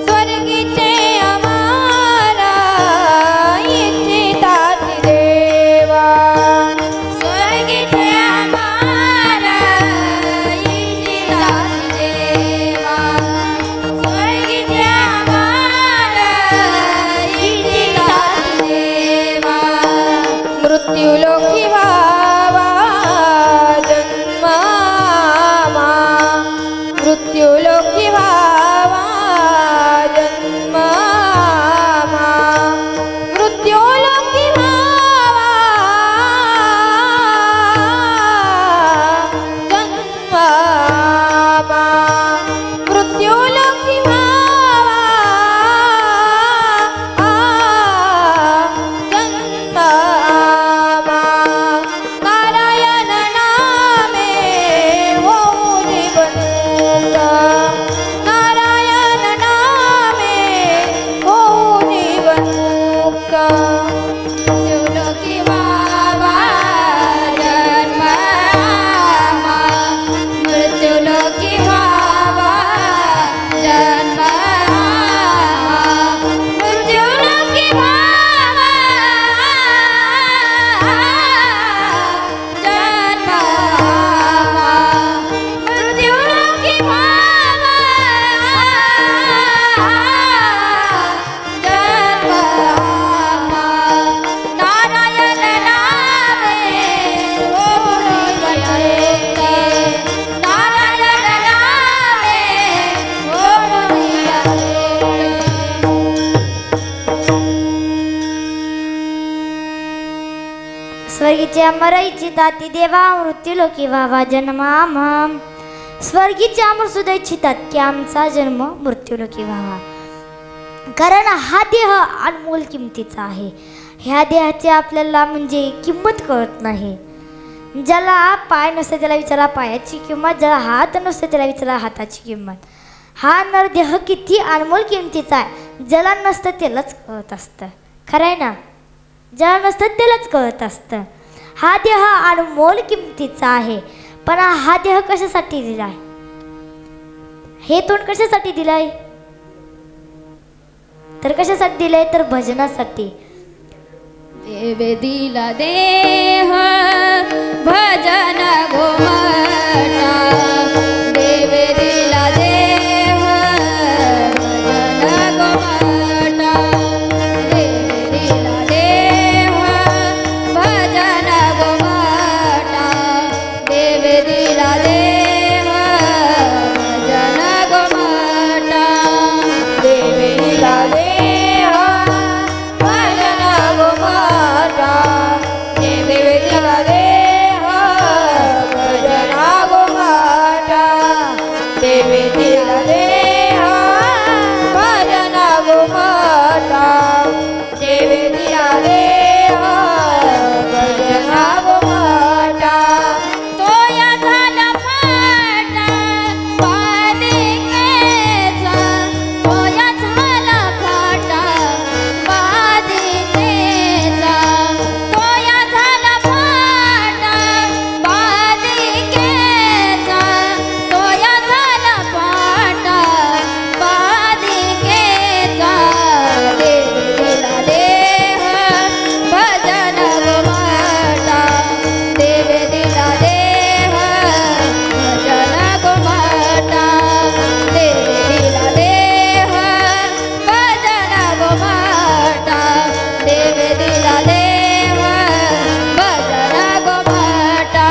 स्वर्गीचे आम्हाला इच्छितात देवा स्वर्गीचे आम्हाला इच्छितात देवा स्वर्गीचे आम्हाला इच्छितात देवा. मृत्यूलोकी व्हावा जन्मामा मृत्यूलोकी व्हावा जन्मामा मृत्यूलोकी व्हावा जन्मामा मृत्यूलोकी व्हावा जन्मामा. नारायण नामे होऊ जीवनमुक्त नारायण नामे होऊ जीवनमुक्त. मृत्यूलोकी व्हावा जन्मामा मृत्यूलोकी व्हावा जन्मामा मृत्यूलोकी व्हावा जन्मामा मृत्यूलोकी व्हावा जन्मामा. नारायण नामे होऊ जीवनमुक्त नारायण नामे होऊ जीवनमुक्त. स्वर्गीचे अमर इच्छितात देवा मृत्यूलोकी व्हावा जन्मामा. स्वर्गीचे अमर सुद्धा इच्छितात की आमचा जन्म मृत्यूलोकी व्हावा. कारण हा देह अनमोल किमतीचा आहे. ह्या देहाची आपल्याला म्हणजे किंमत कळत नाही. ज्याला पाय नसते त्याला विचारा पायाची किंमत, ज्याला हात नसते त्याला विचारा हाताची किंमत. हा नरदेह किती अनमोल किमतीचा आहे, ज्याला नसतं त्यालाच कळत असतं. खरं आहे ना, ज्याला नसतं त्यालाच कळत असतं. हा देह अनमोल किमतीचा आहे, पण हा देह कशासाठी दिलाय, हे तोंड कशासाठी दिलाय, तर कशासाठी दिलंय, तर भजनासाठी. देवे दिला देह भजन घुमटा, देवे दिला देह भजन घुमटा, देवे दिला देह भजन घुमटा, देवे दिला देह भजन घुमटा, देवे दिला देह भजन घुमटा, देवे दिला देह भजन घुमटा, देवे दिला देह भजन घुमटा, देवे दिला देह भजन घुमटा. तोया झाला फाटा बालिकेचा, तोया झाला फाटा बालिकेचा, तोया झाला फाटा बालिकेचा, तोया झाला फाटा बालिकेचा, देवे दिला देह भजन घुमटा, देवे दिला देह भजन घुमटा, देवे दिला देह भजन घुमटा, देवे दिला देह भजन घुमटा.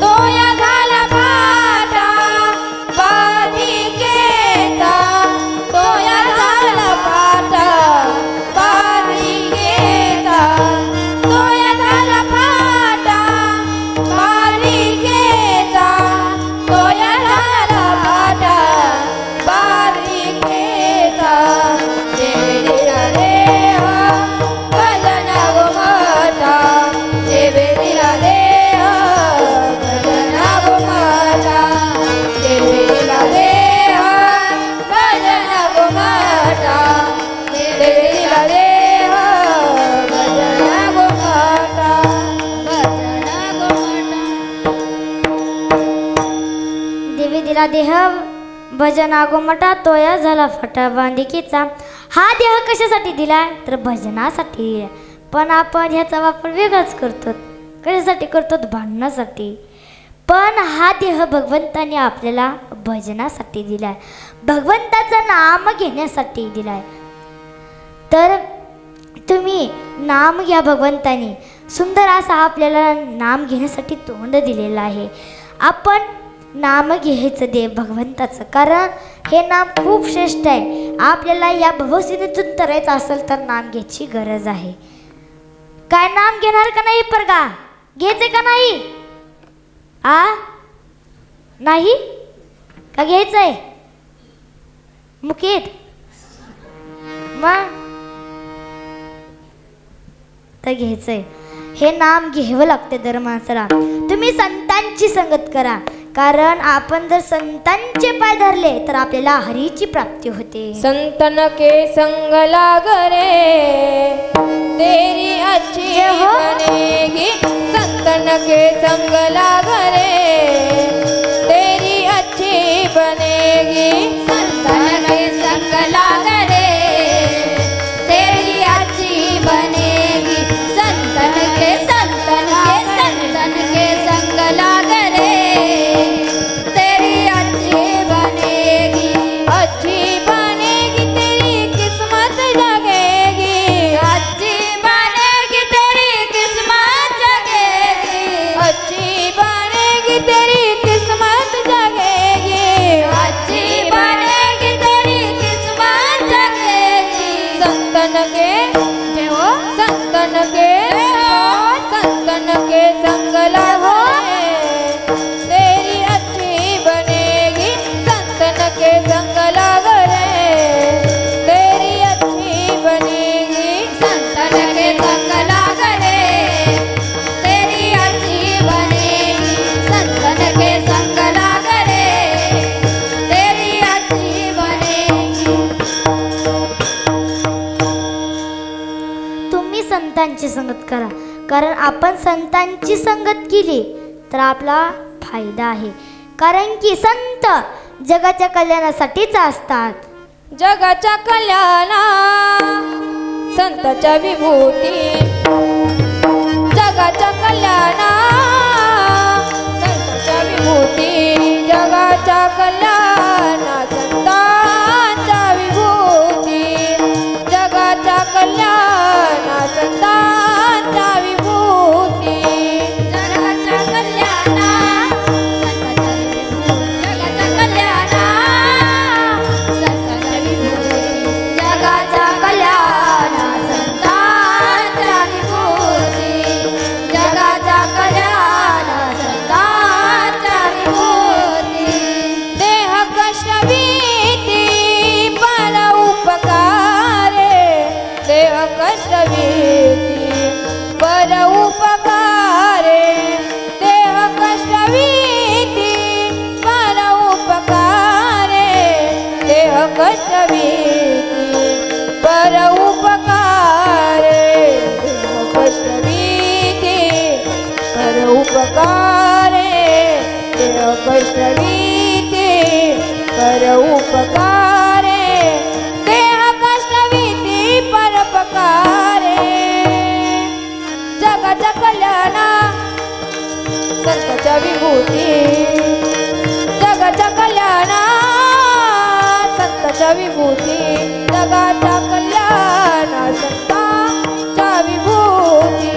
तोया झाला फाटा बालिकेचा, तोया झाला फाटा बालिकेचा, तोया झाला फाटा बालिकेचा, तोया झाला फाटा बालिकेचा, देवे दिला देह भजन घुमटा, देवे दिला देह भजन घुमटा, देवे दिला देह भजन घुमटा, देवे दिला देह भजन घुमटा, भजन घुमटा. देवी दिला देह भजन आगोमटा, तोया झाला फटा बांधिकीचा. हा देह कशासाठी दिलाय, तर भजनासाठी दिलाय. पण आपण ह्याचा वापर वेगळाच करतो. कशासाठी करतो, भांडणासाठी. पण हा देह भगवंताने आपल्याला भजनासाठी दिलाय, भगवंताचं नाम घेण्यासाठी दिलाय. तर तुम्ही नाम घ्या. भगवंताने सुंदर असा आपल्याला नाम घेण्यासाठी तोंड दिलेलं आहे. आपण नाम घ्यायचं देव भगवंताचं, कारण हे नाम खूप श्रेष्ठ आहे. आपल्याला या भवसिनीतून तरायचं असेल तर नाम घ्यायची गरज आहे. काय नाम घेणार का नाही, परगा घ्यायचे का नाही, नाही का घ्यायचंय मुकेत, मग तर घ्यायचंय. हे नाम घ्यावं लागते दर माणसाला. तुम्ही संतांची संगत करा, कारण आपण जर संतांचे पाय धरले तर आपल्याला हरीची प्राप्ती होते. संतन के संग लाग रे तेरी अच्छी बनेगी, संतन के संग लाग रे तेरी अच्छी बनेगी, संतन के संग लाग रे तेरी अच्छी बनेगी, संतन के संग लाग रे तेरी अच्छी बनेगी, अच्छी बनेगी तेरी किस्मत जगेगी, अच्छी बनेगी तेरी किस्मत जगेगी, अच्छी बनेगी संतांची संगत करा, कारण आपण संतांची संगत केली तर आपला फायदा आहे. कारण की संत जगाच्या कल्याणासाठीच असतात. जगाच्या कल्याणा संताच्या विभूती, जगाच्या कल्याणा संताच्या विभूती, जगाच्या कल्याणा संतांच्या विभूती, जगाच्या कल्याणा संतांच्या विभूती, जगाच्या कल्याणा जगाच्या कल्याणा संतांच्या विभूती, जगाच्या कल्याणा संतांच्या विभूती, जगाच्या कल्याणा संतांच्या विभूती. देह कष्ट भीती पर उपकारे, देह कष्ट भीती पर उपकारे, देह कष्ट भीती पर उपकारे, देह कष्ट भीती पर उपकारे, देह कष्ट भीती पर उपकारे, देह कष्ट भीती पर उपकारे, देह कष्ट भीती पर उपकारे. जगाच्या कल्याणा संतांच्या विभूती, जगाच्या कल्याणा संतांच्या विभूती, जगाच्या कल्याणा संतांच्या विभूती,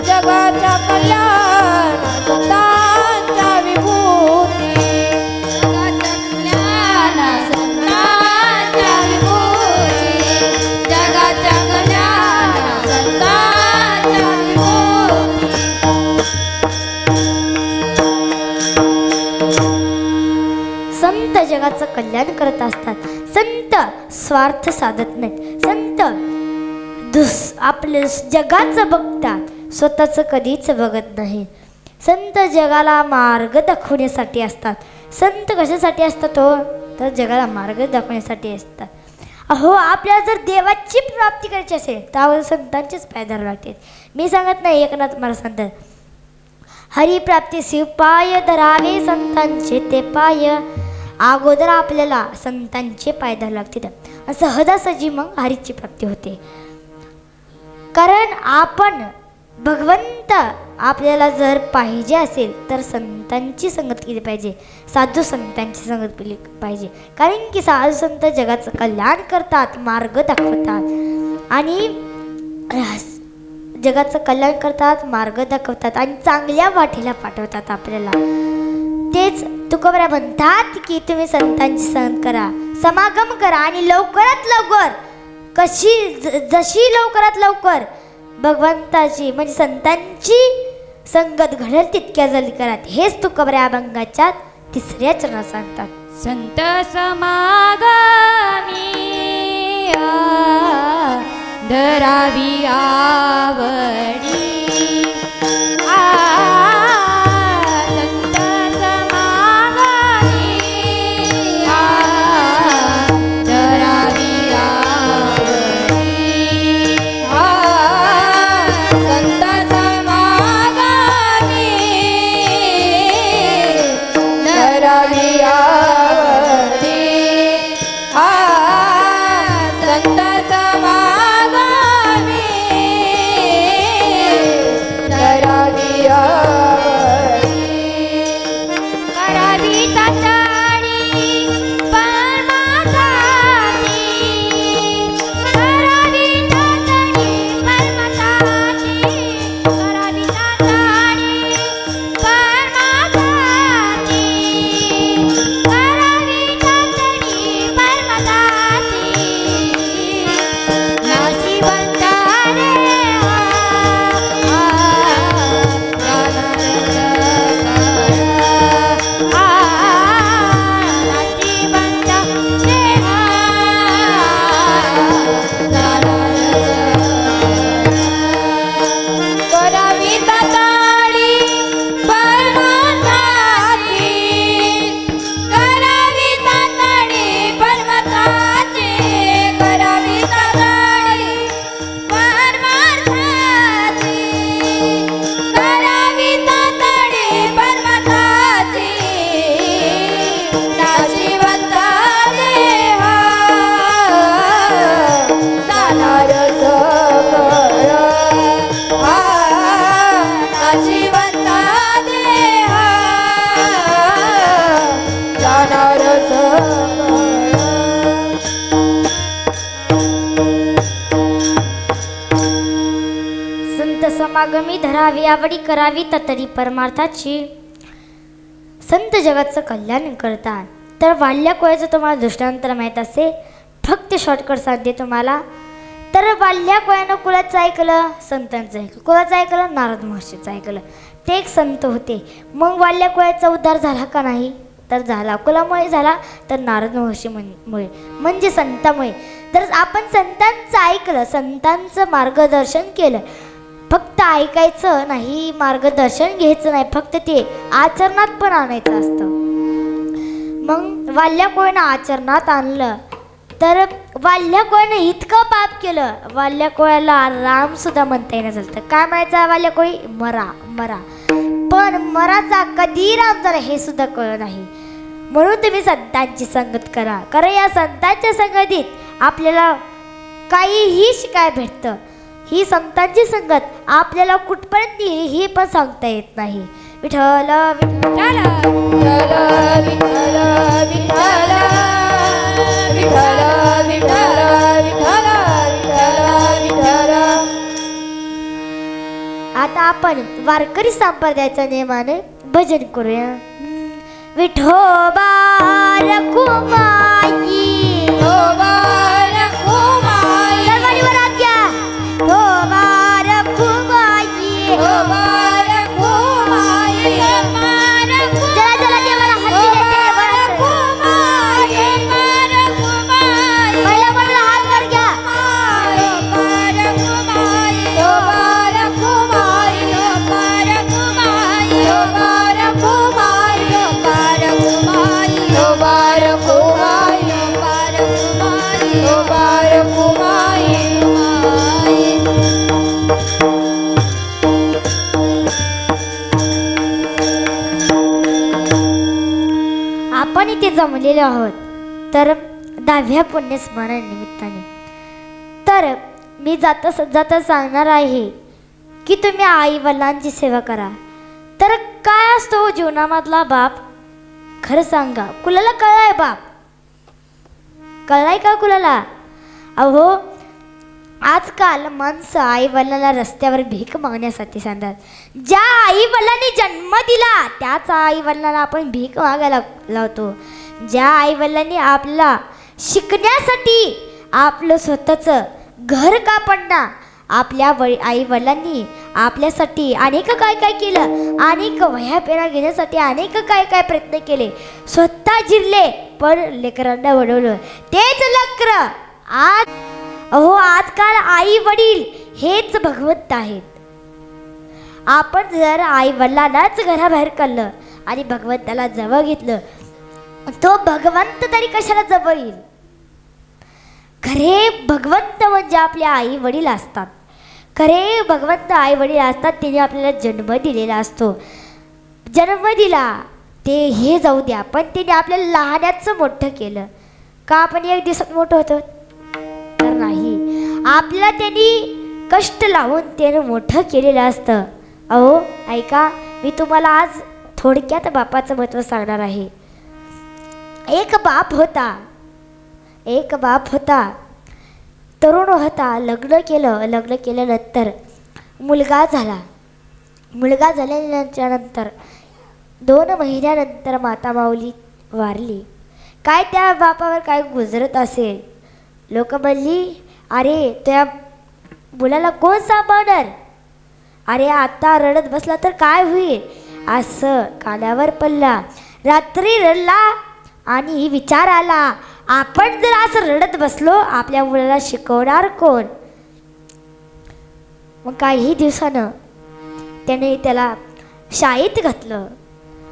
जगाच्या कल्याणा संतांच्या विभूती, जगाच्या कल्याणा संतांच्या विभूती, जगाच्या कल्याणा संतांच्या विभूती. संत जगाचं कल्याण करत असतात. संत स्वार्थ साधत नाहीत. संत आपले जगाचं बघतात, स्वतःचं कधीच बघत नाही. संत जगाला मार्ग दाखवण्यासाठी असतात. संत कशासाठी असतात हो, तर जगाला मार्ग दाखवण्यासाठी असतात. अहो, आपल्याला जर देवाची प्राप्ती करायची असेल तर संतांचेच पाय धरावे लागतील. मी सांगत नाही, एकनाथ महाराज सांगतात, हरिप्राप्तीस पाय धरावे संतांचे ते पाय. अगोदर आपल्याला संतांचे पाय धरावे लागतील, सहजासहजी मग हरीची प्राप्ती होते. कारण आपण भगवंत आपल्याला जर पाहिजे असेल तर संतांची संगत केली पाहिजे, साधू संतांची संगत केली पाहिजे. कारण की साधू संत जगाचं कल्याण करतात, मार्ग दाखवतात आणि जगाचं कल्याण करतात, मार्ग दाखवतात आणि चांगल्या वाटेला पाठवतात आपल्याला. तेच तुकोबरा म्हणतात की तुम्ही संतांची संगत करा, समागम करा आणि लवकरात लवकर जशी लवकरात लवकर भगवंताची म्हणजे संतांची संगत घडेल तितक्या जल्दी करा. हेच तुकोबरा अभंगाच्या 3ऱ्या चरणात सांगतात. संत समागमी धरावी आवडी, संत समागमी धरावी आवडी, संत समागमी धरावी आवडी, संत समागमी संत समागमी धरावी आवडी करावी ततरी परमार्थाची. संत जगाचं कल्याण करतात. तर वाल्या कोळ्याचं तुम्हाला दृष्टांतर माहीत असेल, फक्त शॉर्टकट सांगते तुम्हाला. तर वाल्या कोळ्यानं कुणाचं ऐकलं? संतांचं ऐकलं. कुणाचं ऐकलं? नारद महर्षीचं ऐकलं. ते एक संत होते. मग वाल्या कोळ्याचा उद्धार झाला का नाही? तर झाला. कुणामुळे झाला? तर नारद महर्षीमुळे, म्हणजे संतामुळे. तर आपण संतांचं ऐकलं, संतांचं मार्गदर्शन केलं. फक्त ऐकायचं नाही, मार्गदर्शन घ्यायचं नाही, फक्त ते आचरणात पण आणायचं असतं. मग वाल्या कोळ्यानं आचरणात आणलं. तर वाल्या कोळ्यानं इतकं पाप केलं, वाल्या कोळ्याला राम सुद्धा म्हणता येणं झालं. काय म्हणायचं वाल्या कोळी? मरा मरा. पण मराचा कधी राम झाला हे सुद्धा कळलं नाही. म्हणून तुम्ही संतांची संगत करा, कारण या संतांच्या संगतीत आपल्याला काहीही शिकायला भेटतं. ही संतांची संगत आपल्याला कुठपर्यंत नेली हे पण सांगता येत नाही. विठ्ठल विठ्ठल विठ्ठल विठ्ठल विठ्ठल विठ्ठल विठ्ठल विठ्ठल विठ्ठल. आता आपण वारकरी संप्रदायाच्या नियमाने भजन करूया. विठोबा रखुमाई, विठोबा रखुमाई, सर्वांनी वरात घ्या. विठोबा रखुमाई, विठोबा रखुमाई, जरा जरा देवाला हात देते. पहिला म्हणलं हात वर घ्या. आपण इथे जमलेलो आहोत तर 10व्या पुण्यस्मरण निमित्ताने. तर मी जाता जाता सांगणार आहे की तुम्ही आई वडिलांची सेवा करा. तर काय असतो जीवनामधला बाप? खरं सांगा, कुणाला कळलाय बाप? कळलाय का कुणाला? अहो, आजकाल माणसं आई वडिलांना रस्त्यावर भीक मागण्यासाठी सांगतात. ज्या आई वडिलांनी जन्म दिला त्याच आई वडिलांना आपण भीक मागायला लावतो. ज्या आई वडिलांनी आपला शिकण्यासाठी आपलं स्वतःचं घर का पडणार, आपल्या आई वडिलांनी आपल्यासाठी अनेक काय काय केलं, अनेक वह्या पेना घेण्यासाठी अनेक काय काय प्रयत्न केले, स्वतः जिरले पण लेकरांना वडवलं. तेच लेकर आज, अहो आजकाल आई वडील हेच भगवंत आहेत. आपण जर आई वडिलांनाच घराबाहेर काढलं आणि भगवंताला जवळ घेतलं, तो भगवंत तरी कशाला जवळ येईल? खरे भगवंत म्हणजे आपले आई वडील असतात. खरे भगवंत आई वडील असतात. तिने आपल्याला जन्म दिलेला असतो. जन्म दिला ते हे जाऊ द्या, पण तिने आपल्याला लहानाचं मोठं केलं का? आपण एक दिवसात मोठं होतो तर नाही. आपल्याला त्यांनी कष्ट लावून त्यानं मोठं केलेलं असतं. अहो ऐका, मी तुम्हाला आज थोडक्यात बापाचं महत्त्व सांगणार आहे. एक बाप होता, तरुण होता, लग्न केल्यानंतर मुलगा झाल्यानंतर 2 महिन्यानंतर माता माऊली वारली. काय त्या बापावर काय गुजरत असेल? लोक म्हणली, अरे त्या मुलाला कोण सांभाळणार? अरे आता रडत बसला तर काय होईल? असं कानावर पडला. रात्री रडला आणि विचार आला, आपण जर असं रडत बसलो आपल्या मुलाला शिकवणार कोण? मग काही दिवसानं त्याने त्याला शाळेत घातलं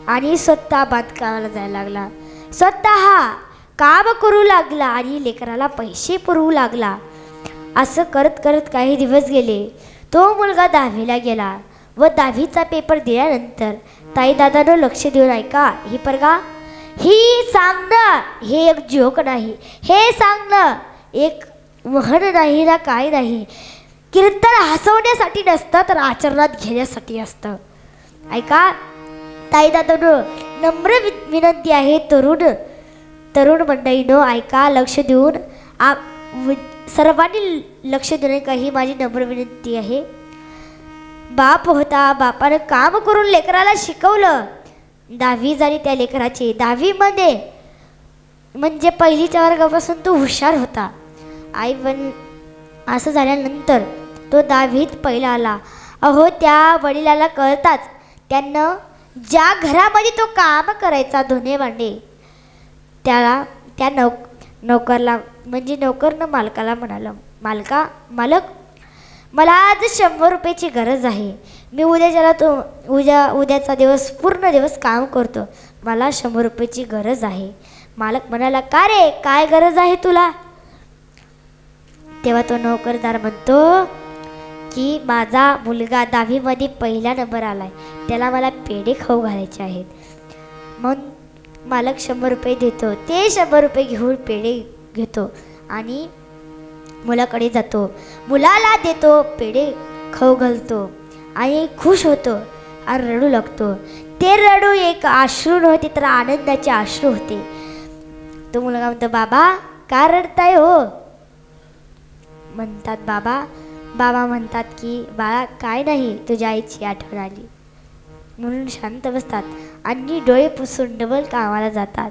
आणि स्वतः बांधकामाला जायला लागला. स्वतः काम करू लागला आणि लेकराला पैसे पुरवू लागला. असं करत करत काही दिवस गेले. तो मुलगा 10वीला गेला व 10वीचा पेपर दिल्यानंतर ताई दादानं लक्ष देऊन ऐका, ही परगा ही सांगणं हे एक जोक नाही, हे सांगणं एक म्हण नाही ना काय नाही. कीर्तन हसवण्यासाठी नसतं तर आचरणात घेण्यासाठी असतं. ऐका ताई दादानं, नम्र विनंती आहे तरुण मंडळीनं, ऐका लक्ष देऊन. सर्वांनी लक्ष देणे का ही माझी नम्र विनंती आहे. बाप होता, बापानं काम करून लेकराला शिकवलं. 10वी झाली त्या लेकराची. 10वीमध्ये म्हणजे पहिलीच्या वर्गापासून तो हुशार होता. आई पण असं झाल्यानंतर तो 10वीत पहिला आला. अहो त्या वडिलाला कळताच त्यानं ज्या घरामध्ये तो काम करायचा धुणे भांडे, त्याला त्या नोकरला म्हणजे नोकरनं मालकाला म्हणालं, मालक मला आज 100 रुपयाची गरज आहे. मी उद्याचा दिवस पूर्ण दिवस काम करतो. मला 100 रुपयाची गरज आहे. मालक म्हणाला, का रे, काय गरज आहे तुला? तेव्हा तो नोकरदार म्हणतो की माझा मुलगा 10वीमध्ये पहिला नंबर आलाय, त्याला मला पेढे खाऊ घालायचे आहेत. मग मालक 100 रुपये देतो. ते 100 रुपये घेऊन पेढे घेतो आणि मुलाकडे जातो. मुलाला देतो, पेढे खाऊ घालतो आणि खुश होतो आणि रडू लागतो. ते रडू एक अश्रू नव्हते तर आनंदाचे अश्रू होते. तो मुलगा म्हणतो, बाबा का रडताय हो? म्हणतात बाबा म्हणतात की बाळा काय नाही, तुझ्या आईची आठवण आली म्हणून शांत बसतात आणि डोळे पुसून डबल कामाला जातात.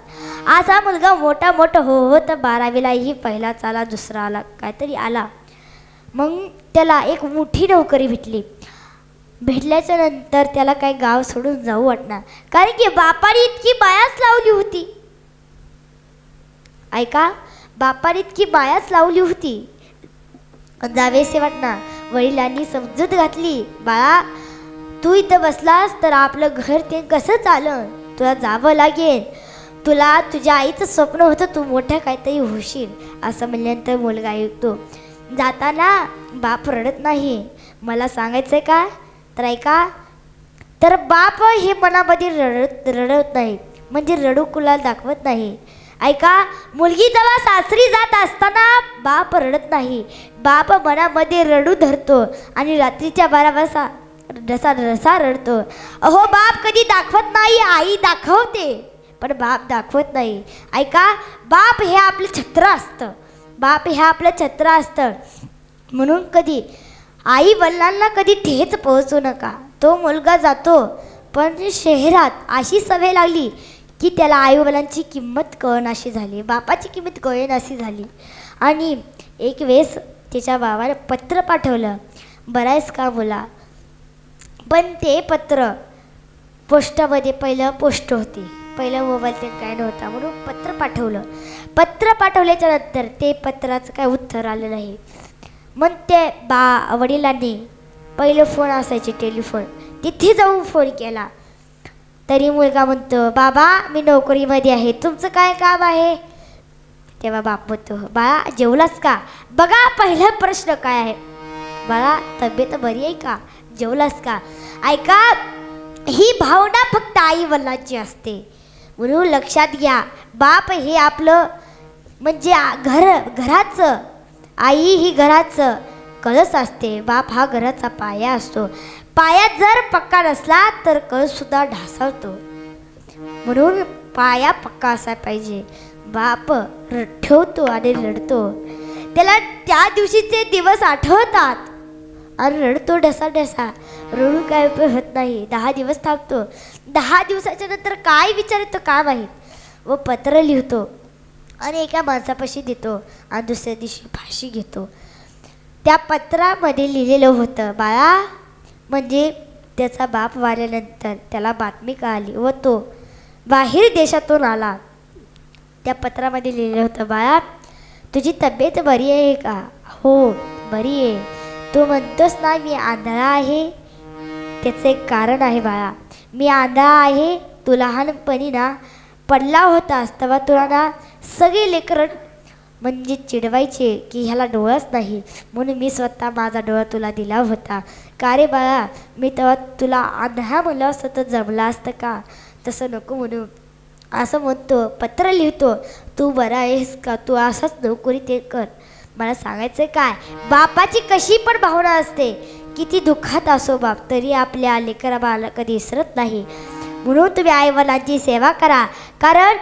असा मुलगा मोठा हो तर 12वीलाही पहिलाच आला, दुसरा आला, काहीतरी आला. मग त्याला एक मोठी नोकरी भेटल्याच्या नंतर त्याला काही गाव सोडून जाऊ वाटणार, कारण की बापाने इतकी मायाच लावली होती. ऐका, बापाने इतकी मायाच लावली होती. जावेसे वाटणार. वडिलांनी समजूत घातली, बाळा तू इथं बसलास तर आपलं घर ते कसं चालन, तुला जावं लागेल. तुला तुझ्या आईचं स्वप्न होतं तू मोठं काहीतरी होशील. असं म्हणल्यानंतर मुलगा ऐकतो. जाताना बाप रडत नाही. मला सांगायचं आहे का तर ऐका, तर बाप हे मनामध्ये रडत नाही, म्हणजे रडू कुणाला दाखवत नाही. ऐका, मुलगी जेव्हा सासरी जात असताना बाप रडत नाही, बाप मनामध्ये रडू धरतो आणि रात्रीच्या 12 वाजता रसा रडतो. अहो बाप कधी दाखवत नाही, आई दाखवते पण बाप दाखवत नाही. ऐका, बाप हे आपलं छत्र असतं, बाप हे आपलं छत्र असतं. म्हणून कधी आई वडिलांना कधी ठेच पोहोचू नका. तो मुलगा जातो पण शहरात अशी सवय लागली की त्याला आईवडिलांची किंमत कळनाशी झाली, बापाची किंमत कळनाशी झाली. आणि एक वेळेस त्याच्या बाबाने पत्र पाठवलं, बरायच का मुला, पण ते पत्र पोस्टामध्ये पहिलं पोस्ट होती, पहिलं मोबाईल ते काय नव्हता, म्हणून पत्र पाठवलं. पत्र पाठवल्याच्या नंतर ते पत्राचं काय उत्तर आलं नाही. मग ते वडिलांनी पहिलं फोन असायचे टेलिफोन, तिथे जाऊन फोन केला. तरी मुलगा म्हणतो, बाबा मी नोकरीमध्ये आहे, तुमचं काय काम आहे? तेव्हा बाप म्हणतो, बाळा जेवलास का? बघा पहिला प्रश्न काय आहे, बाळा तब्येत बरी आहे का, जेवलास का? ऐका, ही भावना फक्त आई वडिलांची असते. म्हणून लक्षात घ्या, बाप हे आपलं म्हणजे घराचं, आई ही घराचं कळस असते, बाप हा घराचा पाया असतो. पाया जर पक्का नसला तर कळसुद्धा ढासळतो. म्हणून पाया पक्का असायला पाहिजे. बाप ठेवतो आणि रडतो, त्याला त्या दिवशीचे दिवस आठवतात आणि रडतो ढसा. रडू काय उपयोग होत नाही. 10 दिवस थांबतो. 10 दिवसाच्या नंतर काय विचारतो काय माहीत, व पत्र लिहितो आणि एका माणसापाशी देतो आणि दुसऱ्या दिवशी फाशी घेतो. त्या पत्रामध्ये लिहिलेलं होतं, बाळा म्हणजे त्याचा बाप वारल्यानंतर त्याला बातमी कळाली व तो बाहेर देशातून आला. त्या पत्रामध्ये लिहिलं होतं, बाळा तुझी तब्येत बरी आहे का? हो बरी आहे. तू म्हणतोस ना मी आंधळा आहे, त्याचं एक कारण आहे बाळा. मी आंधळा आहे, तू लहानपणी ना पडला होतास तेव्हा तुला ना सगळे लेकरं म्हणजे चिडवायचे की ह्याला डोळाच नाही, म्हणून मी स्वतः माझा डोळा तुला दिला होता. का रे बाळा, मी तेव्हा तुला आंधळा म्हणलं असतं तर जमलं असतं का? तसं नको म्हणू. असं म्हणतो, पत्र लिहितो, तू बरा आहेस का? तू असाच नोकरी ते कर. मला सांगायचं काय, बापाची कशी पण भावना असते, किती दुःखात असो बाप तरी आपल्या लेकरा बाळाला कधी विसरत नाही. म्हणून तुम्ही आईवडिलांची सेवा करा, कारण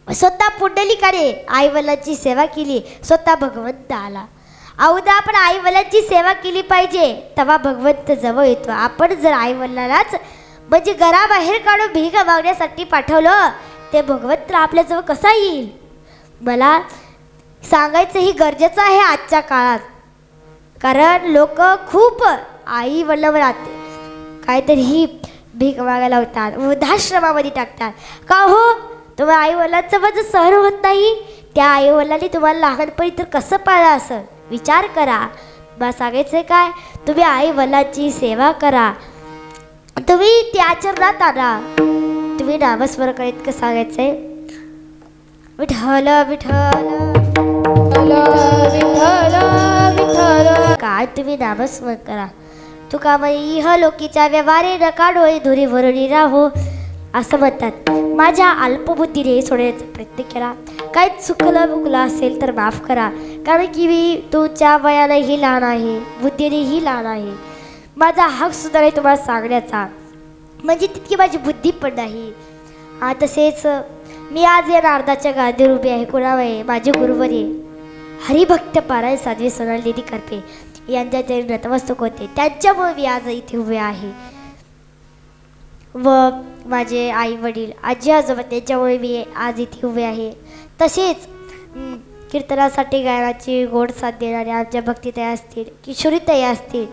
स्वतः पुंडलिकाने आईवडिलांची सेवा केली, स्वतः भगवंत आला. अवदा आपण आई वडिलांची सेवा केली पाहिजे, तेव्हा भगवंत जवळ येतो. आपण जर आई वडिलांनाच म्हणजे घराबाहेर काढून भीक मागण्यासाठी पाठवलं, ते भगवंत आपल्याजवळ कसा येईल? मला सांगायचं ही गरजेचं आहे आजच्या काळात. कारण लोक खूप आई वडिलांवर काहीतरी भीक मागायला होतात, वृद्धाश्रमामध्ये टाकतात. का हो? तुम्हाला आई वडिलांचं वजन सहन होत नाही? त्या आई वडिलांनी तुम्हाला लहानपणी तर कसं पाळलं असं विचार करा. मला सांगायचं काय, तुम्ही आई वडिलांची सेवा करा, तुम्ही त्या आचरणात आणा. तुम्ही नामस्मरण करा, इतकं सांगायचंय. विठ्ठल विठ्ठल विठ्ठल विठ्ठल. काय तुम्ही नामस्मरण करा. तुका बाई इह लोकीच्या व्यवहारे नका डोळे धुरी भरून राहो असं म्हणतात. माझ्या अल्पबुद्धीने सोडण्याचा प्रयत्न केला. काय चुकलं बुकलं असेल तर माफ करा, कारण की मी तुमच्या वयानेही लहान आहे, बुद्धीनेही लहान आहे. माझा हक सुद्धा नाही तुम्हाला सांगण्याचा, म्हणजे तितकी माझी बुद्धी पण नाही. तसेच मी आज या नारदाच्या गादीवर उभी आहे. कोणावय? माझे गुरुवरी हरिभक्त पारायण साध्वी सोनाली दीदी करपे यांच्या चरणी नतमस्तक होते. त्यांच्यामुळे मी आज इथे उभे आहे. व माझे आई वडील आजी आजोबा त्यांच्यामुळे मी आज इथे उभे आहे. तसेच कीर्तनासाठी गायनाची गोड साथ देणारे आमच्या भक्तीताई असतील, किशोरीताई असतील,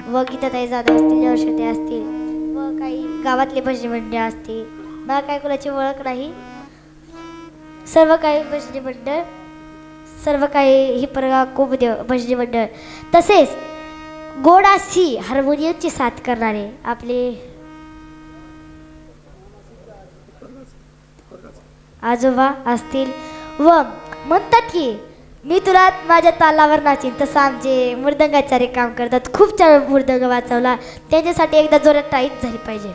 व गीताताई जाधव असतील, नवशताई असतील, व काही गावातले भजनी मंडळ असतील. मला काय कोणाची ओळख नाही. सर्व काही भजनी मंडळ, सर्व काही ही परगा खूप देव भजनी मंडळ. तसेच गोडासी हार्मोनियमची साथ करणारे आपले आजोबा असतील. व म्हणतात की मी तुला माझ्या तालावर नाचीन, तसं आमचे मृदंगाचार्य काम करतात. खूप छान मृदंग वाजवला, त्यांच्यासाठी एकदा जोरात टाळीच झाली पाहिजे.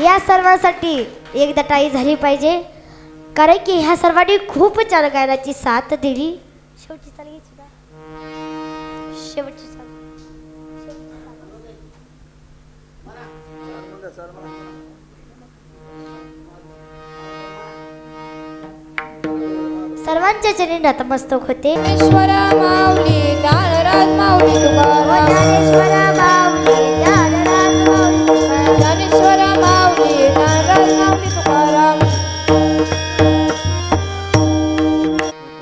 या सर्वांसाठी एकदा टाळी झाली पाहिजे, कारण की ह्या सर्वांनी खूप छान गायनाची साथ दिली. शेवटची चाल घ्यायची का? शेवटची चाल. सर्वांच्या चरणी नतमस्तक होते. ज्ञानेश्वर माऊली ज्ञानराज माऊली तुकाराम. ज्ञानेश्वर माऊली ज्ञानराज माऊली तुकाराम. ज्ञानेश्वर माऊली ज्ञानराज माऊली तुकाराम.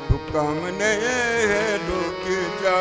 तुका म्हणे डोकीच्या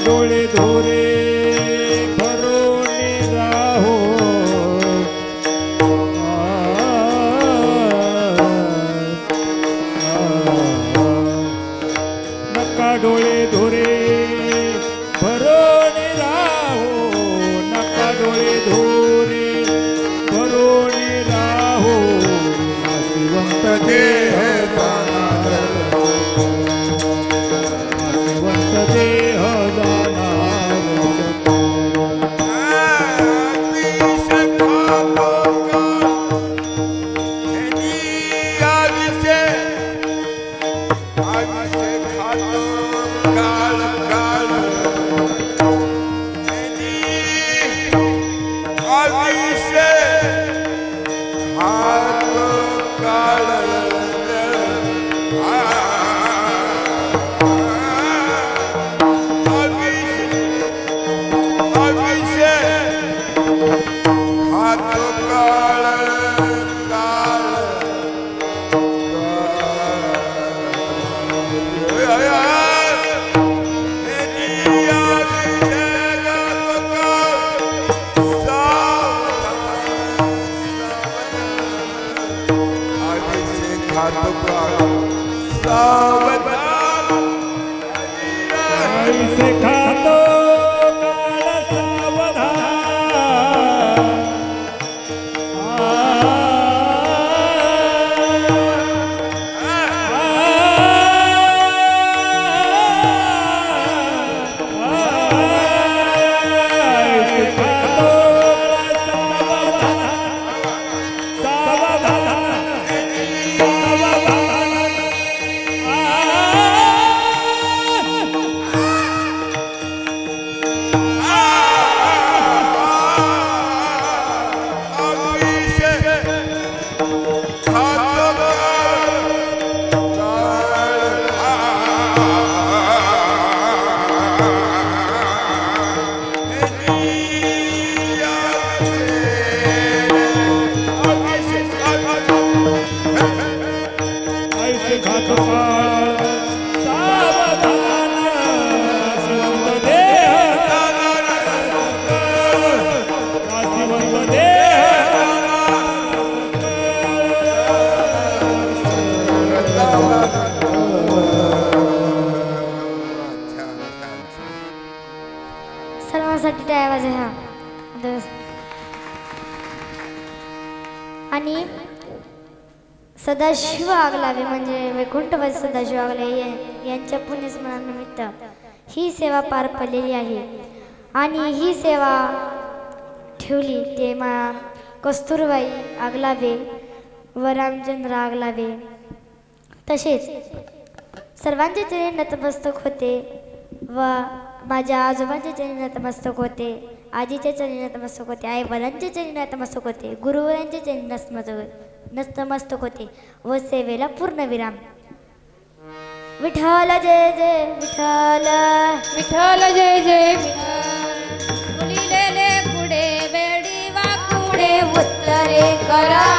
डोळे धोरे भरोने राहो. नका डोळे धोरे भरोने राहो. नका डोळे धोरे भरोने राहो. खातो काळ खातो काळ सावधान ऐसे खातो काळ सावधान सर्वांसाठी टाळ्या वाजवा ह्या आणि सदाशिव आगलावे म्हणजे वैकुंठवासी सदाशिव आगलावे यांच्या पुण्यस्मरणानिमित्त ही सेवा पार पडलेली आहे आणि ही सेवा ठेवली ते कस्तुरबाई आगलावे व रामचंद्र आगलावे तसेच सर्वांचे चरणी नतमस्तक होते व माझ्या आजोबांचे चरणी नतमस्तक होते, आजीच्या चरणी नतमस्तक होते, आई वडिलांच्या चरणी नतमस्तक होते, गुरुवरांच्या चरणी नतमस्तक होते व सेवेला पूर्णविराम. विठ्ठल जय जय विठ्ठल, विठ्ठल जय जय विठ्ठल. पुढे वेडी वाकुडे उत्तरे करा.